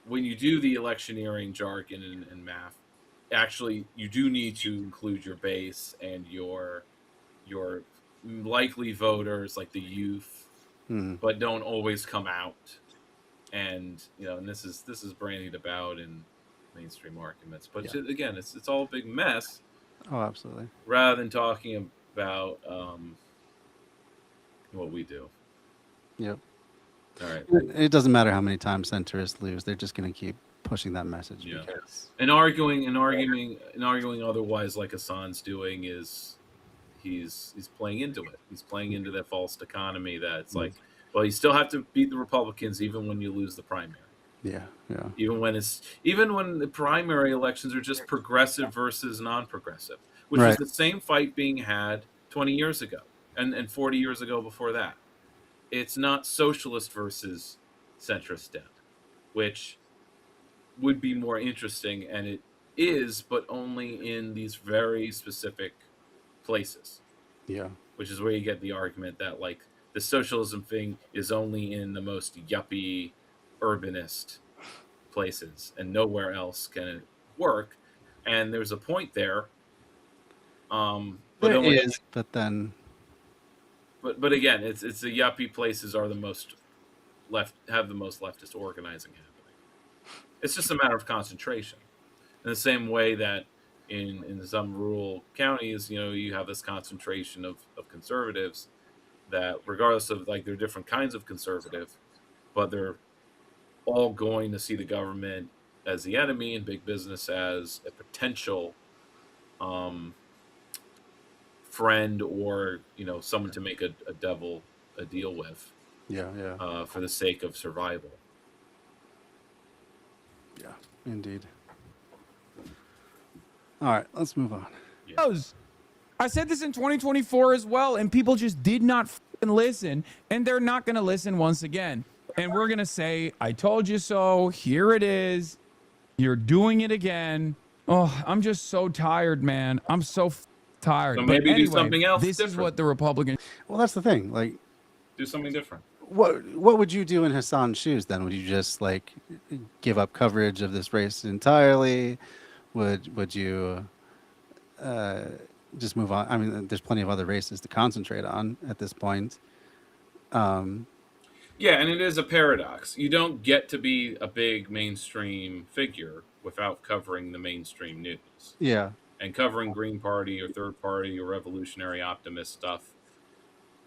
when you do the electioneering jargon and math, actually you do need to include your base and your likely voters, like the youth, but don't always come out. And and this is brandied about in mainstream arguments, but again, it's all a big mess. Oh, absolutely. Rather than talking about what we do. Yep. All right. It doesn't matter how many times centrists lose; they're just going to keep pushing that message. Yeah. Because... And arguing otherwise, like sson's doing, is he's playing into it. He's playing into that false dichotomy that it's like, well, you still have to beat the Republicans even when you lose the primary. Yeah, yeah. Even when the primary elections are just progressive versus non-progressive, which was the same fight being had 20 years ago and 40 years ago before that. It's not socialist versus centrist Dem, which would be more interesting, and it is, but only in these very specific places. Yeah. Which is where you get the argument that like the socialism thing is only in the most yuppie, urbanist places, and nowhere else can it work. And there's a point there. But again, it's the yuppie places are the most have the most leftist organizing happening. It's just a matter of concentration. In the same way that in some rural counties, you have this concentration of conservatives that, regardless of like, they're different kinds of conservative, but they're all going to see the government as the enemy and big business as a potential friend, or someone to make a deal with. For the sake of survival. Yeah, indeed. All right, let's move on. Yeah. I said this in 2024 as well, and people just did not listen, and they're not going to listen once again. And we're going to say, I told you so. Here it is. You're doing it again. Oh, I'm just so tired, man. I'm so tired. So maybe anyway, do something else This different. is what the Republicans... Well, that's the thing. Like, do something different. What would you do in Hassan's shoes then? Would you just like give up coverage of this race entirely? Would you just move on? I mean, there's plenty of other races to concentrate on at this point. Yeah, and it is a paradox. You don't get to be a big mainstream figure without covering the mainstream news. Yeah. And covering Green Party or Third Party or revolutionary optimist stuff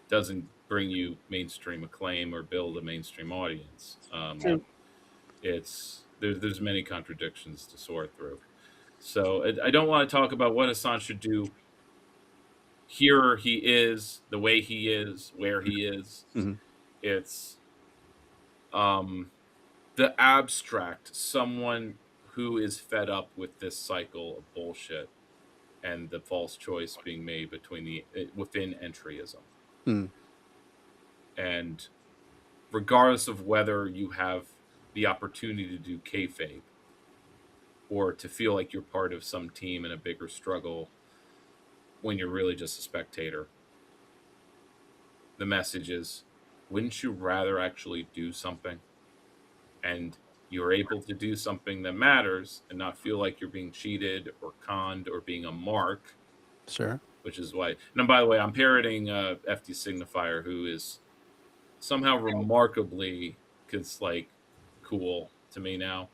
doesn't bring you mainstream acclaim or build a mainstream audience. There's many contradictions to sort through. So I don't want to talk about what Hassan should do. Here he is, the way he is, where he is. Mm-hmm. It's the abstract, someone who is fed up with this cycle of bullshit and the false choice being made within entryism. Mm. And regardless of whether you have the opportunity to do kayfabe or to feel like you're part of some team in a bigger struggle when you're really just a spectator, the message is, wouldn't you rather actually do something? And you're able to do something that matters and not feel like you're being cheated or conned or being a mark. Sure. Which is why. And by the way, I'm parroting FD Signifier, who is somehow remarkably cool to me now.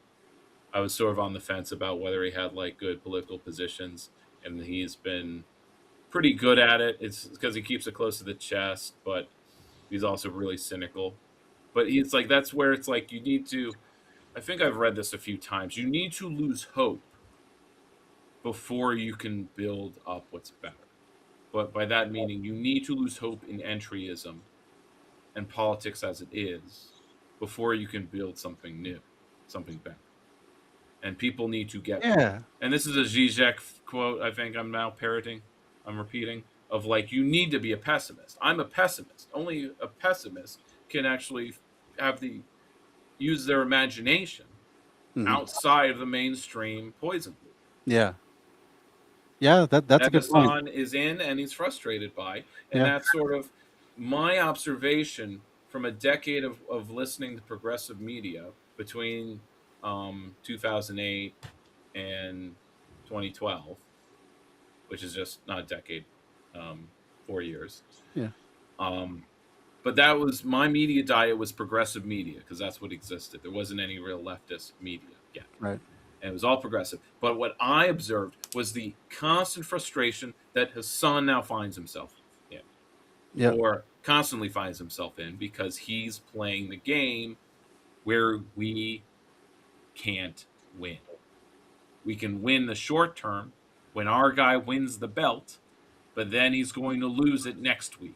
I was sort of on the fence about whether he had like good political positions, and he's been pretty good at it. It's because he keeps it close to the chest, but he's also really cynical. But it's like that's where it's like you need to. I think I've read this a few times. You need to lose hope before you can build up what's better. But by that meaning, you need to lose hope in entryism and politics as it is before you can build something new, something better. And people need to get. Yeah. And this is a Zizek quote. I think I'm now parroting. I'm repeating of like you need to be a pessimist. I'm a pessimist. Only a pessimist can actually have use their imagination outside of the mainstream poison loop. Yeah. Yeah, that's a good point. Hassan is in and he's frustrated by. And Yeah. that's sort of my observation from a decade of listening to progressive media between 2008 and 2012, which is just not a decade, 4 years. Yeah. But that was my media diet was progressive media because that's what existed. There wasn't any real leftist media yet. Right. And it was all progressive. But what I observed was the constant frustration that Hassan now finds himself in. Yeah. Or constantly finds himself in because he's playing the game where we can't win. We can win the short term when our guy wins the belt, but then he's going to lose it next week.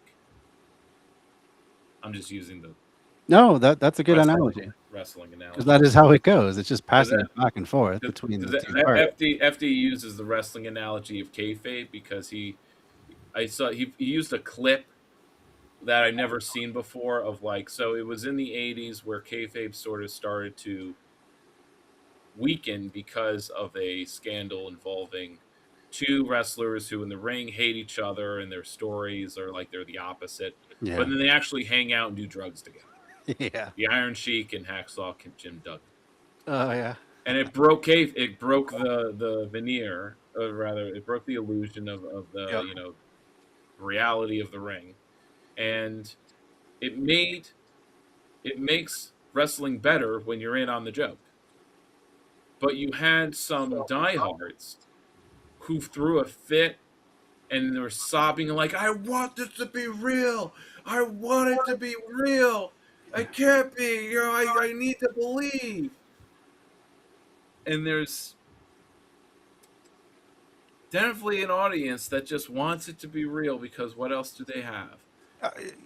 I'm just using the No, that's a good analogy. wrestling analogy. Because that is how it goes. It's just passing it back and forth between the two parts. FD uses the wrestling analogy of kayfabe because he used a clip that I'd never seen before of like, so it was in the 80s where kayfabe sort of started to weaken because of a scandal involving two wrestlers who in the ring hate each other and their stories are like they're the opposite. Yeah. But then they actually hang out and do drugs together. Yeah. The Iron Sheik and Hacksaw Jim Duggan. Oh yeah. And it broke the veneer, or rather, it broke the illusion of the reality of the ring, and it makes wrestling better when you're in on the joke. But you had some diehards who threw a fit and they were sobbing like, "I want this to be real. I want it to be real. I can't be. I need to believe." And there's definitely an audience that just wants it to be real because what else do they have?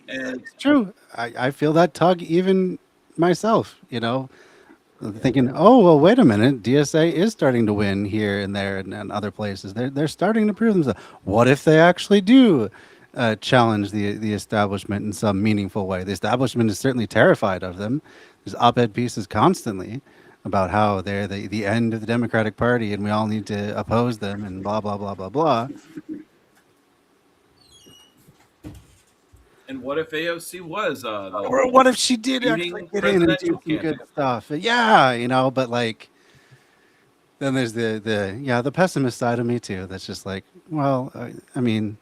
And It's true. I feel that tug even myself, thinking, oh, well, wait a minute. DSA is starting to win here and there and other places. They're starting to prove themselves. What if they actually do challenge the establishment in some meaningful way? The establishment is certainly terrified of them. There's op-ed pieces constantly about how they're the end of the Democratic Party and we all need to oppose them and blah, blah, blah, blah, blah. And what if AOC was Or what if she did actually get in and do some good stuff? Yeah, but like, then there's the pessimist side of me too. That's just like, well, I mean,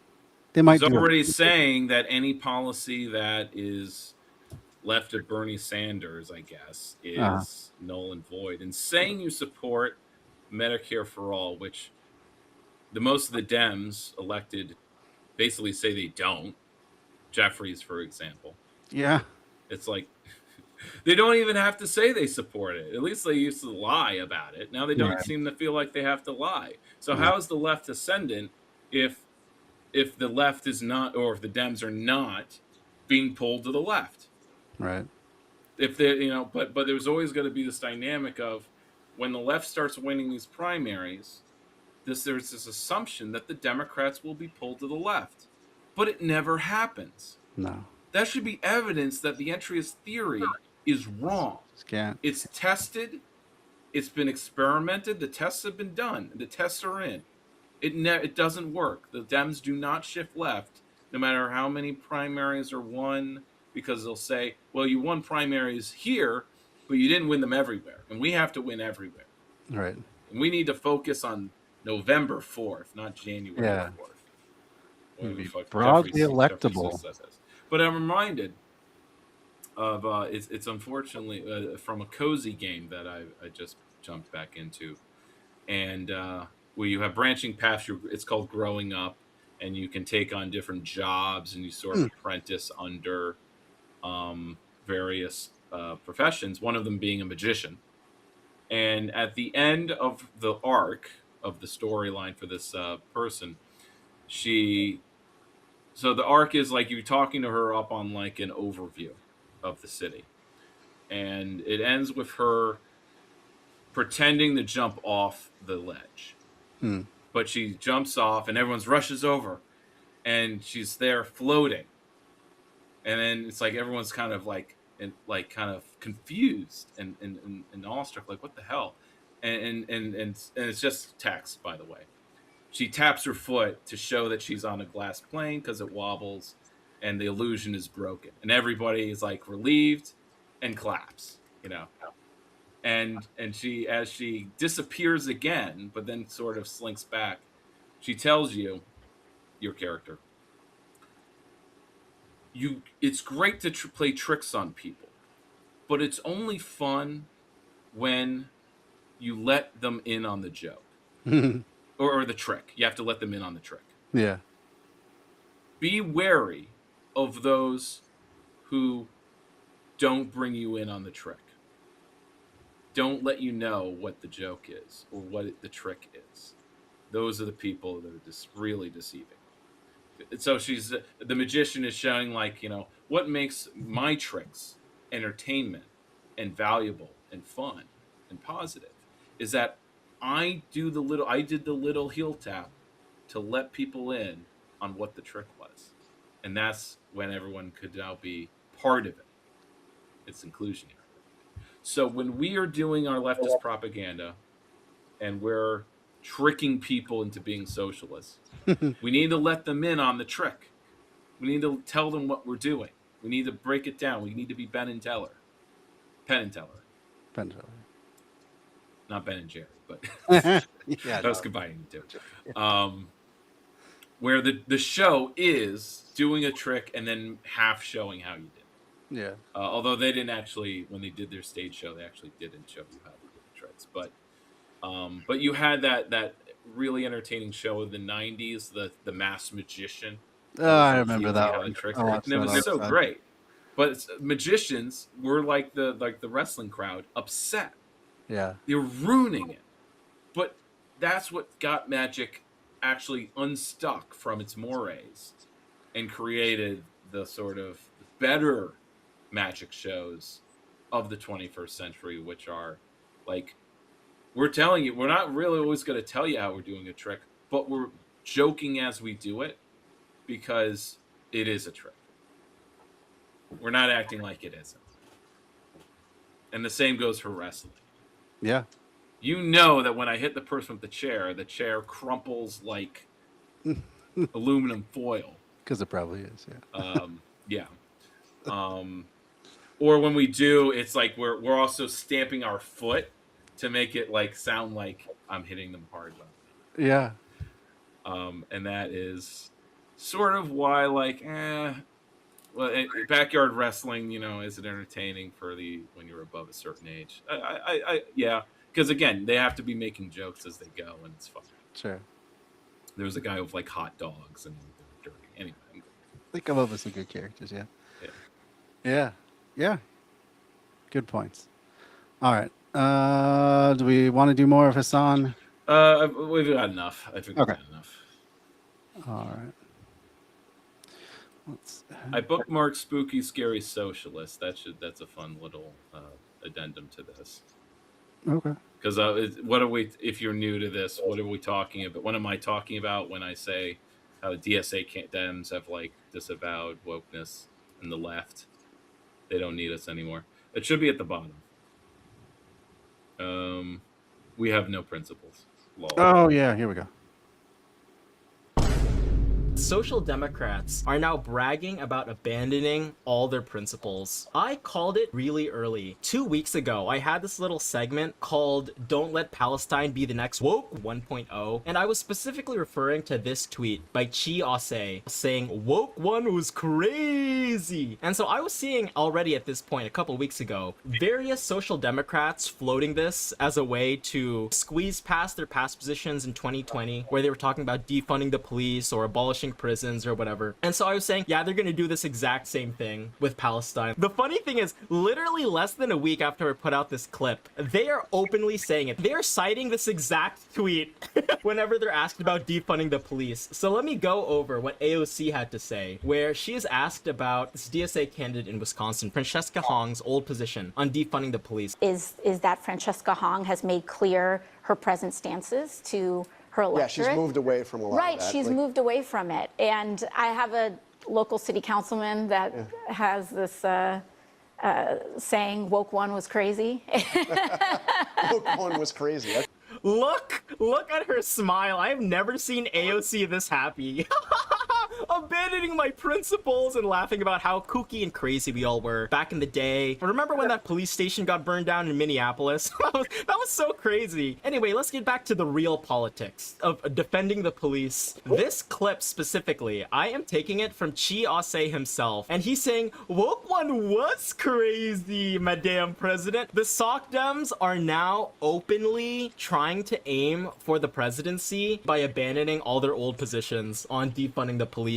they might He's do already saying that any policy that is left of Bernie Sanders, I guess, is null and void. And saying you support Medicare for all, which most of the Dems elected basically say they don't. Jeffries, for example. Yeah. It's like they don't even have to say they support it. At least they used to lie about it. Now they don't seem to feel like they have to lie. So how is the left ascendant if the left is not, or if the Dems are not being pulled to the left? Right. If they, but there's always going to be this dynamic of when the left starts winning these primaries, there's this assumption that the Democrats will be pulled to the left. But it never happens. No. That should be evidence that the entryist theory is wrong. Can't. It's tested. It's been experimented. The tests have been done. The tests are in. It doesn't work. The Dems do not shift left, no matter how many primaries are won, because they'll say, well, you won primaries here, but you didn't win them everywhere. And we have to win everywhere. Right. And we need to focus on November 4th, not January 4th. Be broadly electable. But I'm reminded of it's unfortunately from a cozy game that I just jumped back into, and where you have branching paths. It's called growing up, and you can take on different jobs, and you sort of apprentice under various professions, one of them being a magician. And at the end of the arc of the storyline for this person, so the arc is like you're talking to her up on like an overview of the city, and it ends with her pretending to jump off the ledge. But she jumps off and everyone's rushes over, and she's there floating, and then it's like everyone's kind of like kind of confused and awestruck, like what the hell, and it's just text, by the way. She taps her foot to show that she's on a glass plane because it wobbles, and the illusion is broken, and everybody is like relieved and claps, you know. And she, as she disappears again, but then sort of slinks back, she tells you, your character, it's great to play tricks on people, but it's only fun when you let them in on the joke. or the trick. You have to let them in on the trick. Yeah. Be wary of those who don't bring you in on the trick. Don't let you know what the joke is or what the trick is. Those are the people that are just really deceiving. So the magician is showing, like, you know, what makes my tricks entertainment and valuable and fun and positive is that I did the little heel tap to let people in on what the trick was. And that's when everyone could now be part of it. It's inclusionary. So when we are doing our leftist propaganda and we're tricking people into being socialists, we need to let them in on the trick. We need to tell them what we're doing. We need to break it down. We need to be Penn and Teller. Not Ben and Jerry, but Yeah, I was combining the two. Where the show is doing a trick and then half showing how you did it. Yeah. Although they didn't actually, when they did their stage show, they actually didn't show you how to do the tricks. But you had that really entertaining show of the 90s, the Masked Magician. I remember that one. And it was so great. But magicians were like the wrestling crowd upset. Yeah. They're ruining it. But that's what got magic actually unstuck from its mores and created the sort of better magic shows of the 21st century, which are like, we're telling you, we're not really always going to tell you how we're doing a trick, but we're joking as we do it because it is a trick. We're not acting like it isn't. And the same goes for wrestling. Yeah. You know that when I hit the person with the chair crumples like aluminum foil. Because it probably is, yeah. Or when we do, it's like we're also stamping our foot to make it like sound like I'm hitting them hard. Yeah. And that is sort of why, like, backyard wrestling, you know, is it entertaining for when you're above a certain age? Yeah, because again, they have to be making jokes as they go, and it's fun. Sure. There was a guy with like hot dogs and dirty. Anyway, They come up with some good characters, yeah. Yeah. Yeah. Yeah. Good points. All right. Do we want to do more of Hassan? We've got enough. I think we've got enough. All right. I bookmarked Spooky Scary Socialist. That's a fun little addendum to this. Okay. Because what are we? If you're new to this, what are we talking about? What am I talking about when I say how DSA Dems have like disavowed wokeness and the left? They don't need us anymore. It should be at the bottom. We have no principles. Lol. Oh yeah, here we go. Social Democrats are now bragging about abandoning all their principles. I called it really early. 2 weeks ago, I had this little segment called Don't Let Palestine Be the Next Woke 1.0, and I was specifically referring to this tweet by Ch saying, Woke 1 was crazy. And so I was seeing already at this point, a couple weeks ago, various Social Democrats floating this as a way to squeeze past their past positions in 2020, where they were talking about defunding the police or abolishing demolishing prisons or whatever. And so I was saying, yeah, they're gonna do this exact same thing with Palestine. The funny thing is, literally less than a week after I put out this clip, they are openly saying it. They are citing this exact tweet whenever they're asked about defunding the police. So let me go over what AOC had to say, where she is asked about this DSA candidate in Wisconsin, Francesca Hong's old position on defunding the police. Is that Francesca Hong has made clear her present stances to her electorate. Yeah, she's moved away from a lot right, of that. she's moved away from it. And I have a local city councilman that has this saying, woke one was crazy. Woke one was crazy. Look at her smile. I have never seen AOC this happy. Abandoning my principles and laughing about how kooky and crazy we all were back in the day. Remember when that police station got burned down in Minneapolis? that was so crazy. Anyway, let's get back to the real politics of defending the police. This clip specifically, I am taking it from Chi Ase himself, and he's saying, woke one was crazy, Madame President. The Sock Dems are now openly trying to aim for the presidency by abandoning all their old positions on defunding the police.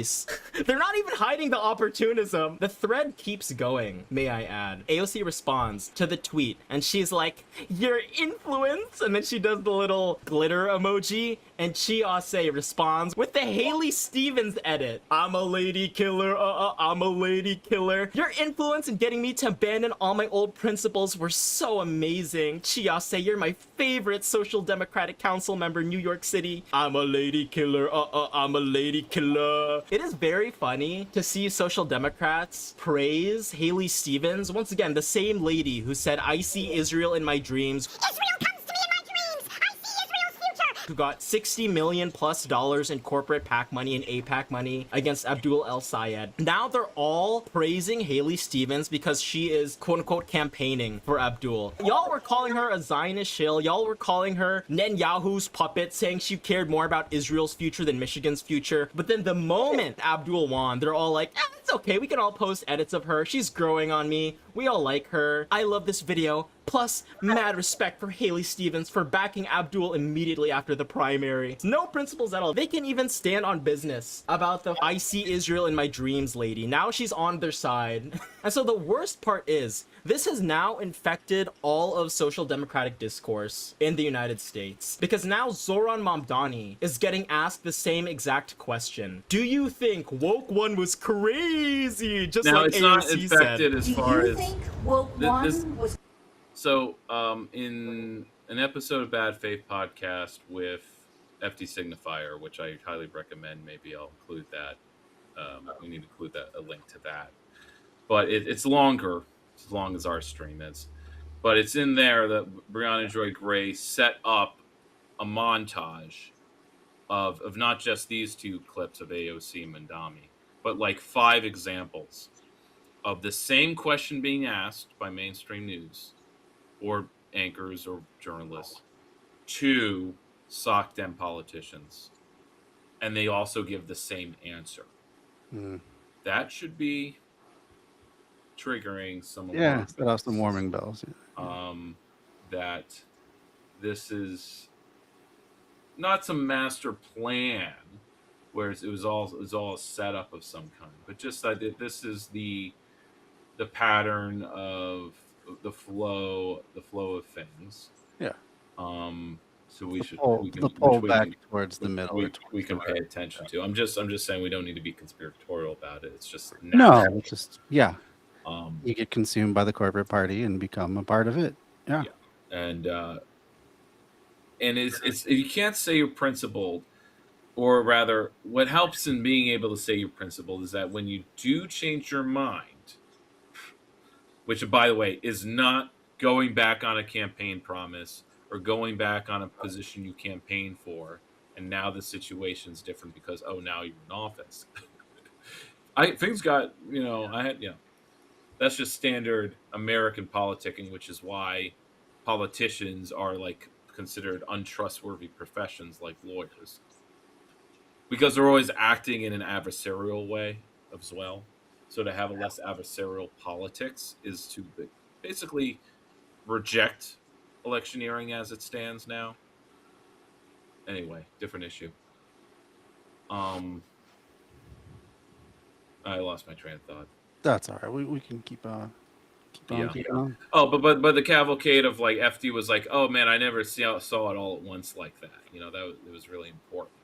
They're not even hiding the opportunism. The thread keeps going, may I add. AOC responds to the tweet, and she's like, your influence, and then she does the little glitter emoji, and Chi Ase responds with the Haley Stevens edit. I'm a lady killer, I'm a lady killer. Your influence in getting me to abandon all my old principles were so amazing. Chi Ase, you're my favorite Social Democratic Council member in New York City. I'm a lady killer, I'm a lady killer. It is very funny to see Social Democrats praise Haley Stevens. Once again, the same lady who said, I see Israel in my dreams. Israel comes to me in my dreams. I see Israel's future. Who got $60 million plus in corporate PAC money and APAC money against Abdul El Sayed. Now they're all praising Haley Stevens because she is quote unquote campaigning for Abdul. Y'all were calling her a Zionist shill. Y'all were calling her Netanyahu's puppet, saying she cared more about Israel's future than Michigan's future. But then the moment Abdul won, they're all like, it's okay. We can all post edits of her. She's growing on me. We all like her. I love this video. Plus, mad respect for Haley Stevens for backing Abdul immediately after the primary. No principles at all. They can even stand on business about the I see Israel in my dreams lady. Now she's on their side. And so the worst part is, this has now infected all of social democratic discourse in the United States. Because now Zoran Mamdani is getting asked the same exact question. Do you think woke one was crazy? Just now, like it's AOC not infected said. as far as... woke one was So, in an episode of Bad Faith podcast with FD Signifier, which I highly recommend, maybe I'll include that. We need to include a link to that. But it's longer, as long as our stream is. But it's in there that Brianna Joy Gray set up a montage of not just these two clips of AOC and Mandami, but like 5 examples of the same question being asked by mainstream news or anchors or journalists to Sock Dem politicians. And they also give the same answer. That should be triggering some set off some warming bells. That this is not some master plan where it was all a setup of some kind, but just that this is the pattern of the flow of things. Yeah. So we should pull back towards the middle. We can pay attention to. I'm just saying we don't need to be conspiratorial about it. It's just no. It's just you get consumed by the corporate party and become a part of it. Yeah. And it's you can't say you're principled, or rather, what helps in being able to say you're principled is that when you do change your mind, which by the way is not going back on a campaign promise or going back on a position you campaigned for, and now the situation's different because now you're in office. Things got that's just standard American politicking, which is why politicians are like considered untrustworthy professions like lawyers, because they're always acting in an adversarial way as well. So to have a less adversarial politics is to basically reject electioneering as it stands now. Anyway, different issue. I lost my train of thought. That's all right. We can keep on. Keep on. Oh, but the cavalcade of like FD was like, oh man, I never saw it all at once like that. It was really important.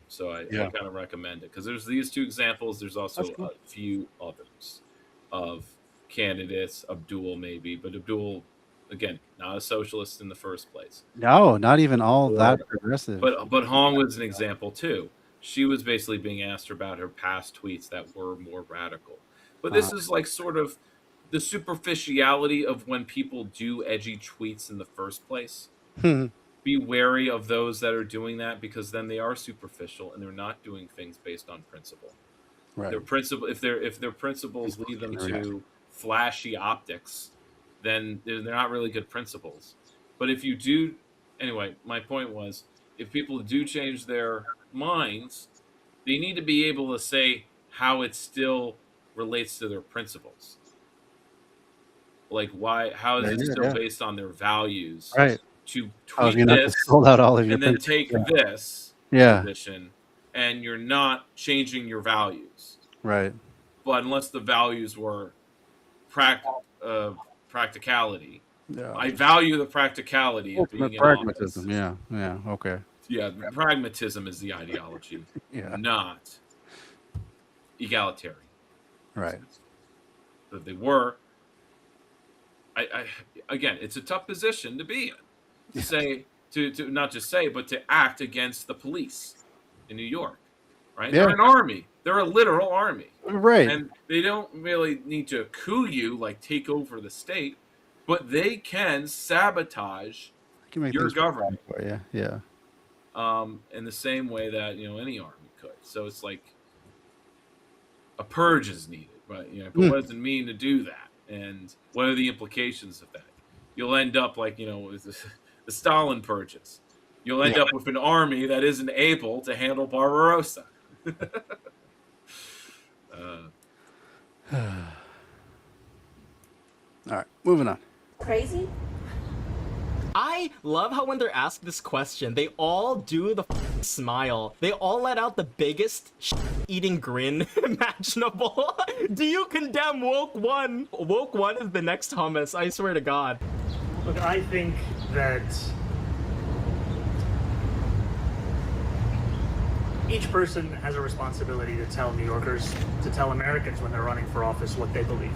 So I kind of recommend it because there's these two examples. There's also a few others of candidates. Abdul maybe, but Abdul, again, not a socialist in the first place. No, not even all that progressive. But Hong was an example too. She was basically being asked about her past tweets that were more radical. But this is like sort of the superficiality of when people do edgy tweets in the first place. Be wary of those that are doing that because then they are superficial and they're not doing things based on principle. Right. Their principle, if their principles lead them to flashy optics, then they're not really good principles. But if you do, anyway, my point was, if people do change their minds, they need to be able to say how it still relates to their principles. Like how is it still based on their values? Right. To tweet this out all of your and then take this position, and you're not changing your values. Right. But unless the values were practicality, I value the practicality of being pragmatism. Okay. Yeah, pragmatism is the ideology, not egalitarian. Right. But they were. I again, it's a tough position to be in. To say to not just say, but to act against the police in New York, right? Yeah. They're an army. They're a literal army, right? And they don't really need to coup you, like take over the state, but they can sabotage your government. Yeah. In the same way that any army could. So it's like a purge is needed, right? But what does it mean to do that, and what are the implications of that? You'll end up like with the Stalin purges. You'll end up with an army that isn't able to handle Barbarossa. All right, moving on. Crazy? I love how when they're asked this question, they all do the smile. They all let out the biggest eating grin imaginable. Do you condemn woke one? Woke one is the next hummus, I swear to God. Look, I think that each person has a responsibility to tell New Yorkers, to tell Americans when they're running for office what they believe.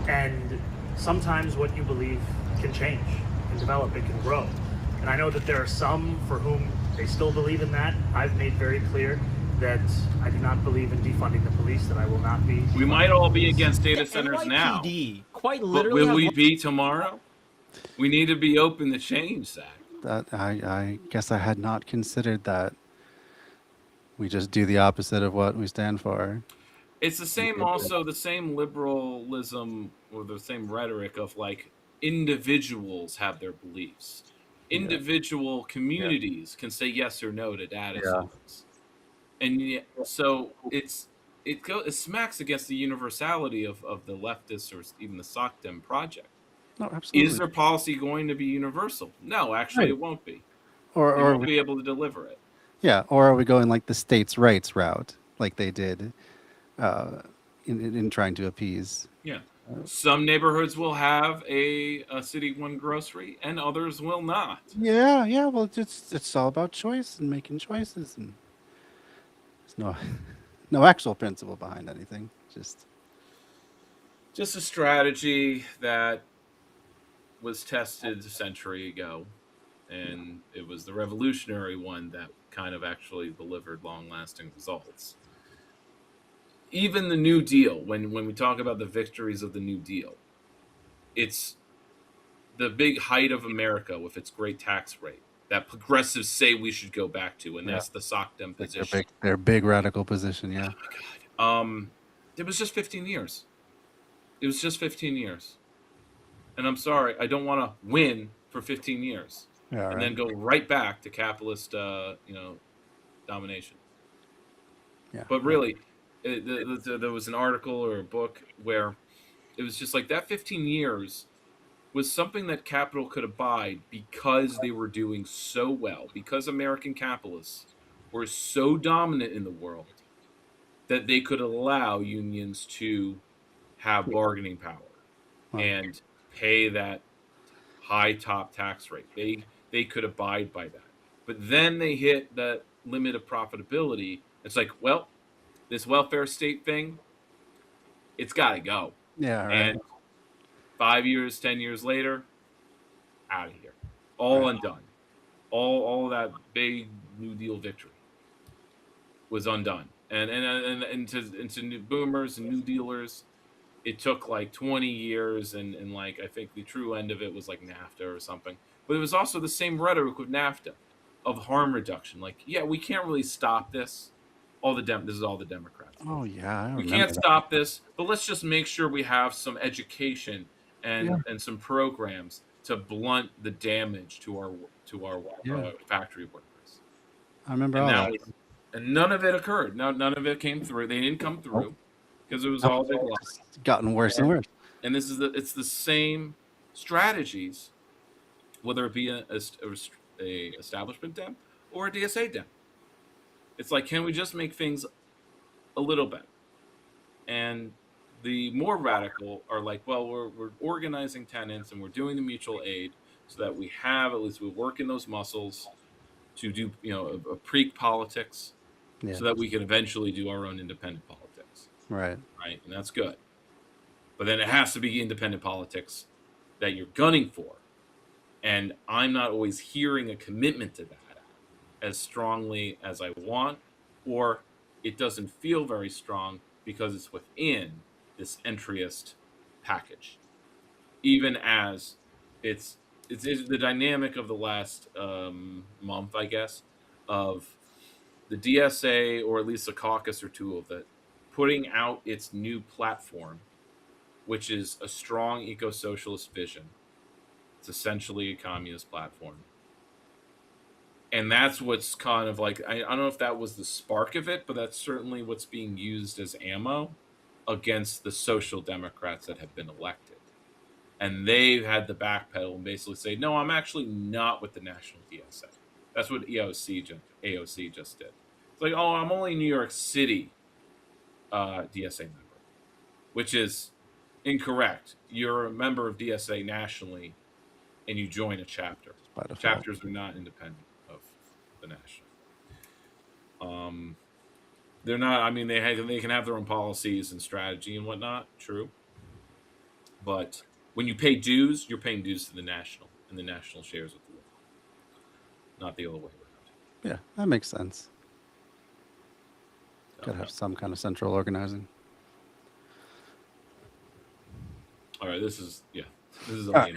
And sometimes what you believe can change, can develop, it can grow. And I know that there are some for whom they still believe in that. I've made very clear that I do not believe in defunding the police, that I will not be. We might all be against data centers now. Quite literally. But will we be tomorrow? We need to be open to change, Zach. That I guess I had not considered that. We just do the opposite of what we stand for. It's the same, also the same liberalism or the same rhetoric of like individuals have their beliefs. Individual communities can say yes or no to data centers. And so it smacks against the universality of the leftists or even the SOCDEM project. No, absolutely. Is their policy going to be universal? No, actually, it won't be. Or they won't be able to deliver it. Yeah, or are we going like the states' rights route, like they did in trying to appease? Yeah. Some neighborhoods will have a City One grocery, and others will not. Yeah. Well, it's all about choice and making choices, and there's no actual principle behind anything. Just a strategy that was tested a century ago, and it was the revolutionary one that kind of actually delivered long-lasting results. Even the New Deal, when we talk about the victories of the New Deal, it's the big height of America with its great tax rate that progressives say we should go back to, and that's the SOCDEM position. Their big radical position, yeah. Oh my God. It was just 15 years. It was just 15 years. And I'm sorry, I don't want to win for 15 years. Yeah, and then go right back to capitalist, domination. Yeah. But really, there was an article or a book where it was just like that 15 years was something that capital could abide because they were doing so well, because American capitalists were so dominant in the world that they could allow unions to have bargaining power and pay that high top tax rate. They could abide by that. But then they hit that limit of profitability. It's like, well, this welfare state thing, it's got to go. Yeah, right. And 5 years, 10 years later, out of here. All undone. All that big New Deal victory was undone. And to new boomers and New Dealers, it took like 20 years, and like I think the true end of it was like NAFTA or something. But it was also the same rhetoric with NAFTA of harm reduction. Like, yeah, we can't really stop this. This is all the Democrats. Oh yeah, we can't stop this, but let's just make sure we have some education and some programs to blunt the damage to our factory workers. I remember all that. And none of it occurred. None of it came through. They didn't come through because it was all big loss. It's gotten worse and worse. And it's the same strategies, whether it be a establishment dem or a DSA dem. It's like, can we just make things a little better? And the more radical are like, well, we're organizing tenants and we're doing the mutual aid so that we have, at least we work in those muscles to do, a pre politics so that we can eventually do our own independent politics. Right. Right. And that's good. But then it has to be independent politics that you're gunning for. And I'm not always hearing a commitment to that as strongly as I want, or it doesn't feel very strong because it's within this entryist package. Even as it's the dynamic of the last month, I guess, of the DSA, or at least a caucus or two of it, putting out its new platform, which is a strong eco-socialist vision. It's essentially a communist platform. And that's what's kind of like, I don't know if that was the spark of it, but that's certainly what's being used as ammo against the social democrats that have been elected. And they've had to backpedal and basically say, no, I'm actually not with the national DSA. That's what AOC just did. It's like, oh, I'm only New York City DSA member, which is incorrect. You're a member of DSA nationally, and you join a chapter. Chapters are not independent of the national. They're not. I mean, they can have their own policies and strategy and whatnot. True, but when you pay dues, you're paying dues to the national, and the national shares with the local, not the other way around. Yeah, that makes sense. Gotta have some kind of central organizing. All right, this is Sorry.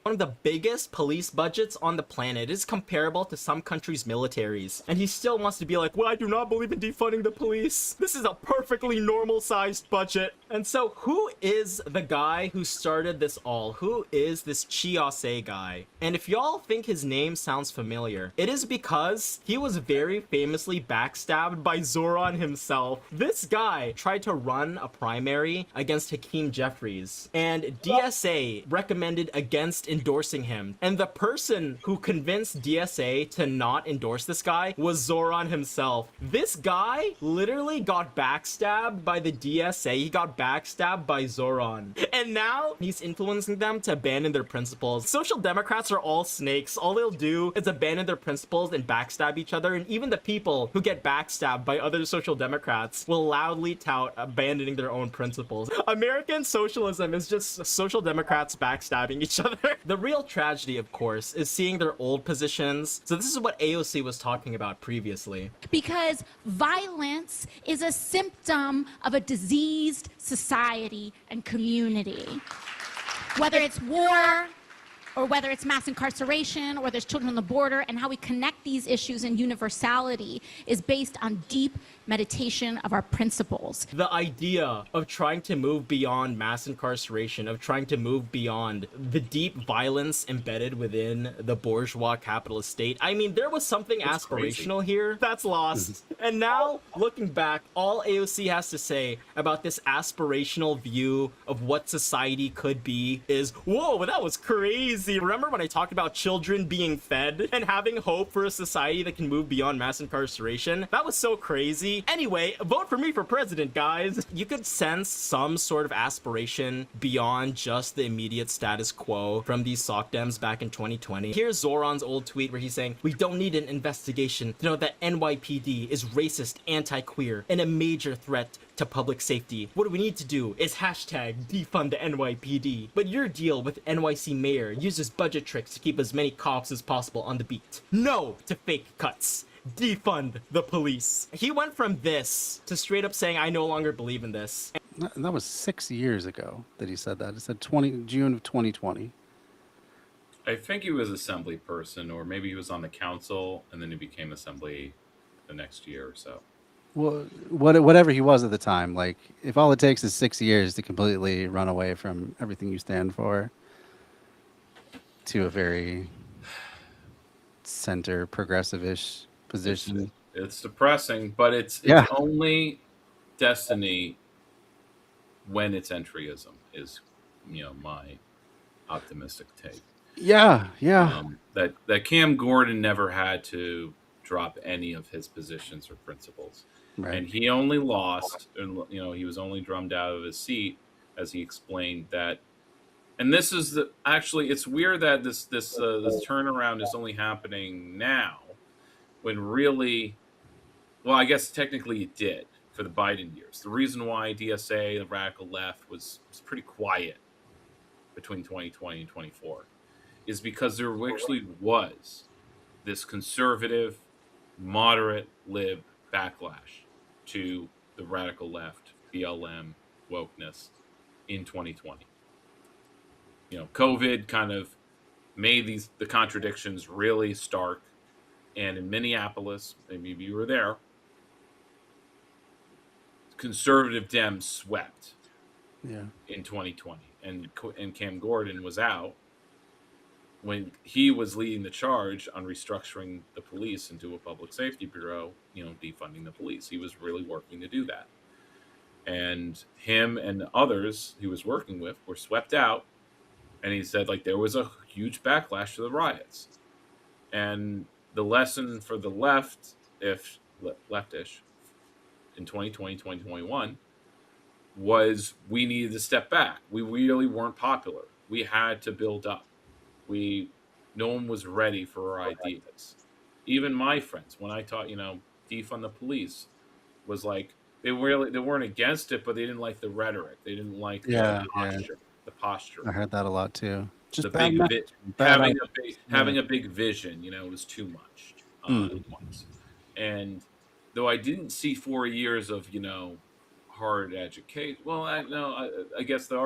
One of the biggest police budgets on the planet is comparable to some countries' militaries. And he still wants to be like, well, I do not believe in defunding the police. This is a perfectly normal-sized budget. And so who is the guy who started this all? Who is this Chiase guy? And if y'all think his name sounds familiar, it is because he was very famously backstabbed by Zoran himself. This guy tried to run a primary against Hakeem Jeffries, and DSA recommended against endorsing him. And the person who convinced DSA to not endorse this guy was Zoran himself. This guy literally got backstabbed by the DSA. He got backstabbed by Zoran. And now he's influencing them to abandon their principles. Social democrats are all snakes. All they'll do is abandon their principles and backstab each other. And even the people who get backstabbed by other social democrats will loudly tout abandoning their own principles. American socialism is just social democrats backstabbing each other. The real tragedy, of course, is seeing their old positions. So this is what AOC was talking about previously. Because violence is a symptom of a diseased society and community. Whether it's war, or whether it's mass incarceration, or there's children on the border, and how we connect these issues in universality is based on deep meditation of our principles. The idea of trying to move beyond mass incarceration, of trying to move beyond the deep violence embedded within the bourgeois capitalist state. I mean, there was something aspirational here that's lost. And now, looking back, all AOC has to say about this aspirational view of what society could be is, whoa, that was crazy. Remember when I talked about children being fed and having hope for a society that can move beyond mass incarceration? That was so crazy. NYPD. Anyway, vote for me for president, guys. You could sense some sort of aspiration beyond just the immediate status quo from these sock dems back in 2020. Here's Zoran's old tweet where he's saying, we don't need an investigation to know that NYPD is racist, anti-queer, and a major threat to public safety. What we need to do is hashtag defund the NYPD. But your deal with NYC mayor uses budget tricks to keep as many cops as possible on the beat. No to fake cuts. Defund the police. He went from this to straight up saying, I no longer believe in this. That was 6 years ago that he said that. It said June of 2020. I think he was assembly person, or maybe he was on the council, and then he became assembly the next year or so. Well, whatever he was at the time, like, if all it takes is 6 years to completely run away from everything you stand for to a very center progressive-ish position. It's depressing, but it's only destiny when it's entryism is, my optimistic take. Yeah. That Cam Gordon never had to drop any of his positions or principles. Right. And he only lost, and he was only drummed out of his seat, as he explained that. And this is actually, it's weird that this turnaround is only happening now, when really, well, I guess technically it did for the Biden years. The reason why DSA, the radical left, was pretty quiet between 2020 and 24 is because there actually was this conservative, moderate lib backlash to the radical left, BLM, wokeness in 2020. COVID kind of made the contradictions really stark. And in Minneapolis, maybe you were there, conservative Dems swept in 2020. And Cam Gordon was out when he was leading the charge on restructuring the police into a public safety bureau, defunding the police. He was really working to do that. And him and others he was working with were swept out. And he said, there was a huge backlash to the riots. And the lesson for the left, if leftish, in 2020, 2021, was we needed to step back. We really weren't popular. We had to build up. No one was ready for our ideas. Even my friends, when I taught, defund the police, was like they weren't against it, but they didn't like the rhetoric. They didn't like the posture. I heard that a lot too. Just having a big vision, was too much at once. And though I didn't see 4 years of hard education, well, I guess the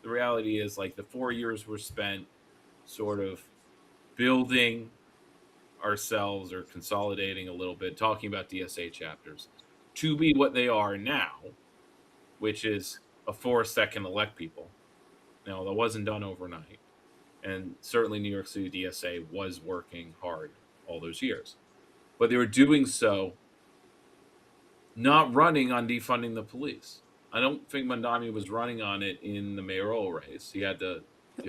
reality is the 4 years were spent sort of building ourselves or consolidating a little bit, talking about DSA chapters to be what they are now, which is a force that can elect people. Now, that wasn't done overnight. And certainly New York City DSA was working hard all those years. But they were doing so not running on defunding the police. I don't think Mandami was running on it in the mayoral race. He had to...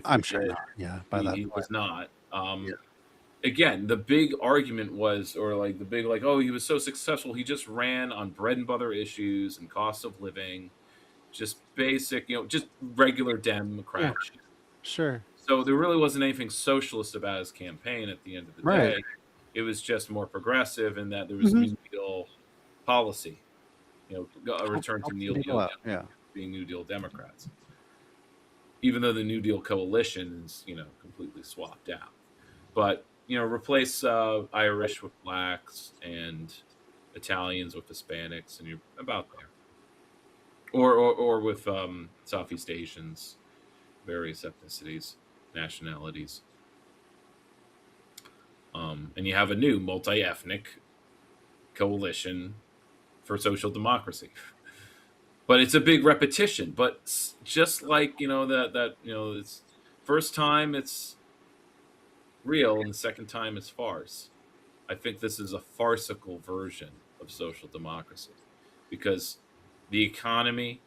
I'm sure not. Yeah, he was not. Again, the big argument was, or the big, he was so successful. He just ran on bread and butter issues and cost of living, just basic, just regular Democrat. Yeah, sure. So there really wasn't anything socialist about his campaign at the end of the day. It was just more progressive in that there was New Deal policy, a return to New Deal, being New Deal Democrats. Even though the New Deal coalition is, completely swapped out. But, replace Irish with blacks and Italians with Hispanics, and you're about there. Or with Southeast Asians, various ethnicities, nationalities. And you have a new multi-ethnic coalition for social democracy. But it's a big repetition. But just like, it's first time it's real and the second time it's farce. I think this is a farcical version of social democracy because the economy,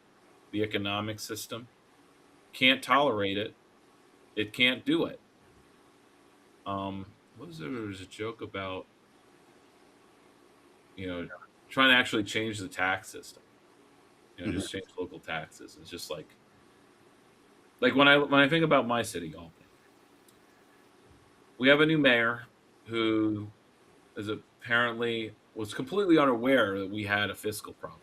the economic system can't tolerate it. It can't do it. There was a joke about, trying to actually change the tax system. Just change local taxes. It's just like when I think about my city, Albany, we have a new mayor who is apparently was completely unaware that we had a fiscal problem.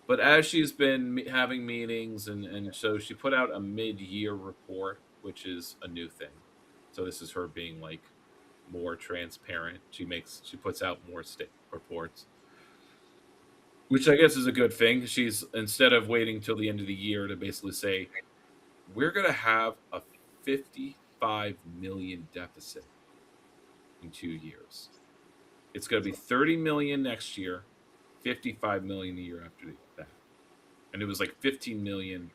But as she's been having meetings, and so she put out a mid-year report, which is a new thing. So this is her being like more transparent. She puts out more state reports, which I guess is a good thing. She's, instead of waiting till the end of the year to basically say, we're going to have a 55 million deficit in 2 years. It's going to be 30 million next year, 55 million the year after that. And it was like 15 million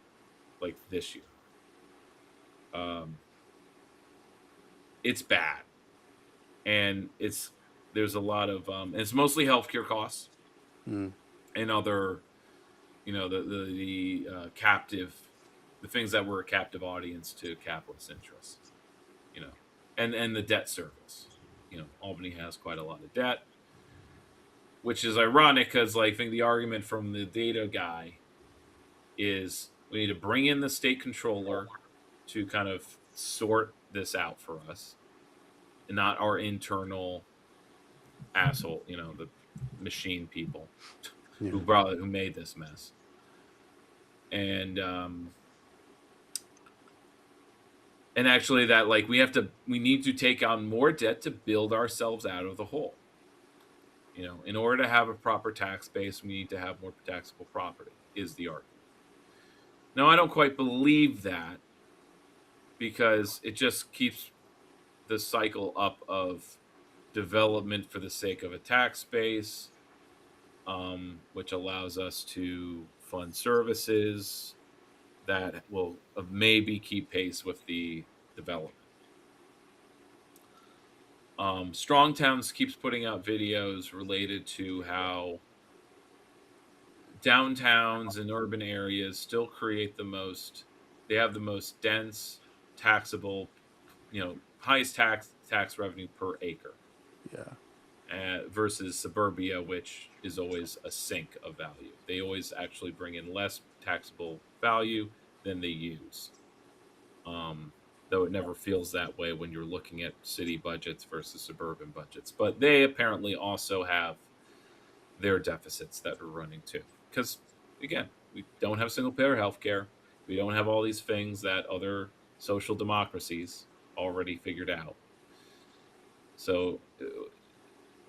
like this year. It's bad. And there's a lot of it's mostly healthcare costs and other, the captive, the things that were a captive audience to capitalist interests, and the debt service. Albany has quite a lot of debt, which is ironic because I think the argument from the data guy is we need to bring in the state controller to kind of sort this out for us, and not our internal asshole, the machine people who made this mess. And actually that we need to take on more debt to build ourselves out of the hole. In order to have a proper tax base, we need to have more taxable property, is the argument. Now, I don't quite believe that, because it just keeps the cycle up of development for the sake of a tax base, which allows us to fund services that will maybe keep pace with the development. Strong Towns keeps putting out videos related to how downtowns and urban areas still create they have the most dense, taxable, highest tax revenue per acre. Yeah. Versus suburbia, which is always a sink of value. They always actually bring in less taxable value than they use. Though it never feels that way when you're looking at city budgets versus suburban budgets. But they apparently also have their deficits that are running too. Because, again, we don't have single-payer healthcare. We don't have all these things that other social democracies already figured out. So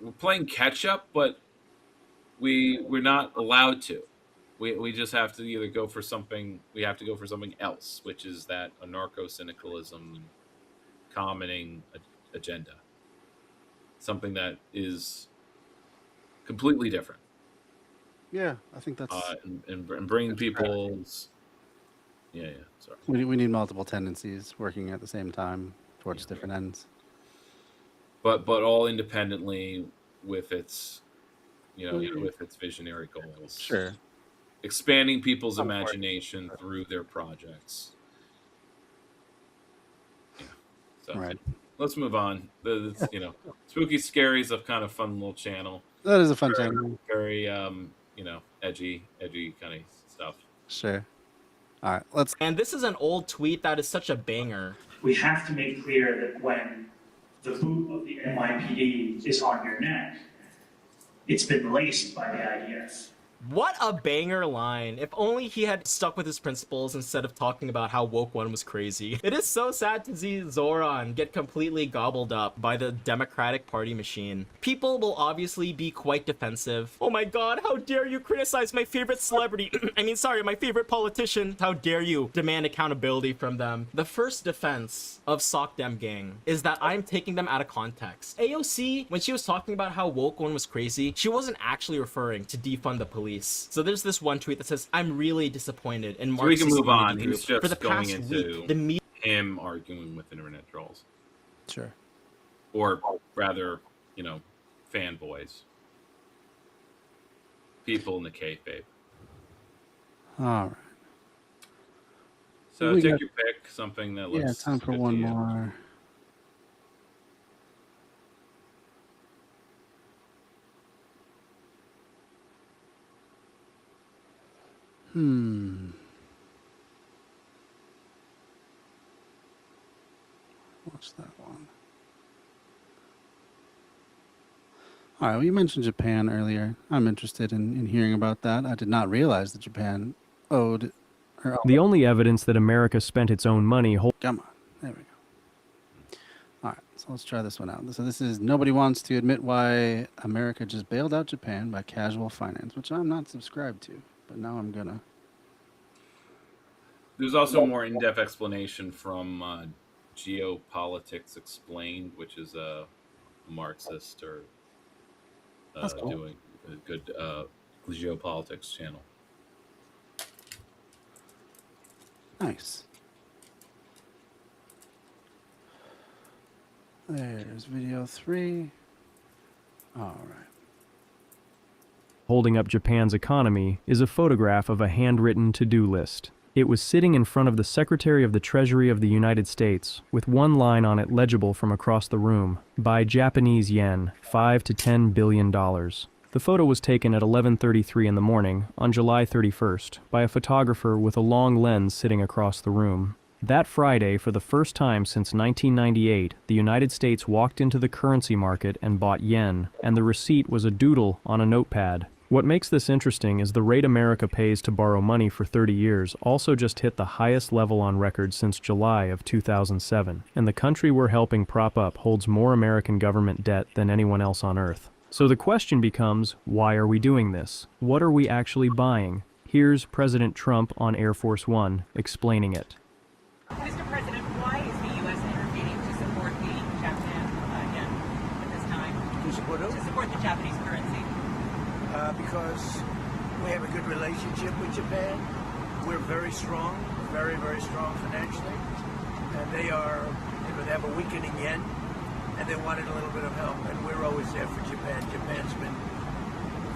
we're playing catch-up, but we're not allowed to. We just have to either go for something. We have to go for something else, which is that anarcho-syndicalism, commenting agenda. Something that is completely different. Yeah, I think that's and bringing people's. Yeah. Sorry. We need multiple tendencies working at the same time towards different ends. But all independently with its, with its visionary goals. Sure. Expanding people's imagination through their projects. Yeah. So right. Let's move on. Spooky Scary is a kind of fun little channel. That is a fun channel. Very edgy kind of stuff. Sure. All right, let's. And this is an old tweet that is such a banger. We have to make clear that when the boot of the NYPD is on your neck, it's been laced by the IDF. What a banger line. If only he had stuck with his principles instead of talking about how woke one was crazy. It is so sad to see Zoran get completely gobbled up by the Democratic Party machine. People will obviously be quite defensive. Oh my god, how dare you criticize my favorite celebrity? My favorite politician. How dare you demand accountability from them? The first defense of Sock Dem Gang is that I'm taking them out of context. AOC, when she was talking about how woke one was crazy, she wasn't actually referring to defund the police. So there's this one tweet that says, I'm really disappointed in Marxist. So we can move on. He's just for the going past into week, him arguing with internet trolls. Sure. Or rather, fanboys. People in the kayfabe. All right. So take your pick, something that looks. Yeah, time for one more. Watch that one. All right, well, you mentioned Japan earlier. I'm interested in hearing about that. I did not realize that Japan owed her own. The only evidence that America spent its own money. Come on. There we go. All right, so let's try this one out. So this is nobody wants to admit why America just bailed out Japan by casual finance, which I'm not subscribed to, but now I'm gonna. There's also a more in-depth explanation from Geopolitics Explained, which is a Marxist or cool. doing a good geopolitics channel. Nice. There's video 3. All right. Holding up Japan's economy is a photograph of a handwritten to-do list. It was sitting in front of the Secretary of the Treasury of the United States, with one line on it legible from across the room: buy Japanese yen, $5 to $10 billion. The photo was taken at 11:33 in the morning on July 31st by a photographer with a long lens sitting across the room. That Friday, for the first time since 1998, the United States walked into the currency market and bought yen, and the receipt was a doodle on a notepad. What makes this interesting is the rate America pays to borrow money for 30 years also just hit the highest level on record since July of 2007, and the country we're helping prop up holds more American government debt than anyone else on Earth. So the question becomes, why are we doing this? What are we actually buying? Here's President Trump on Air Force One explaining it. Mr. President, why is the U.S. intervening to support the Japan yen at this time? To support who? To support the Japanese currency. Because we have a good relationship with Japan. We're very strong, very, very strong financially. And they have a weakening yen, and they wanted a little bit of help. And we're always there for Japan. Japan's been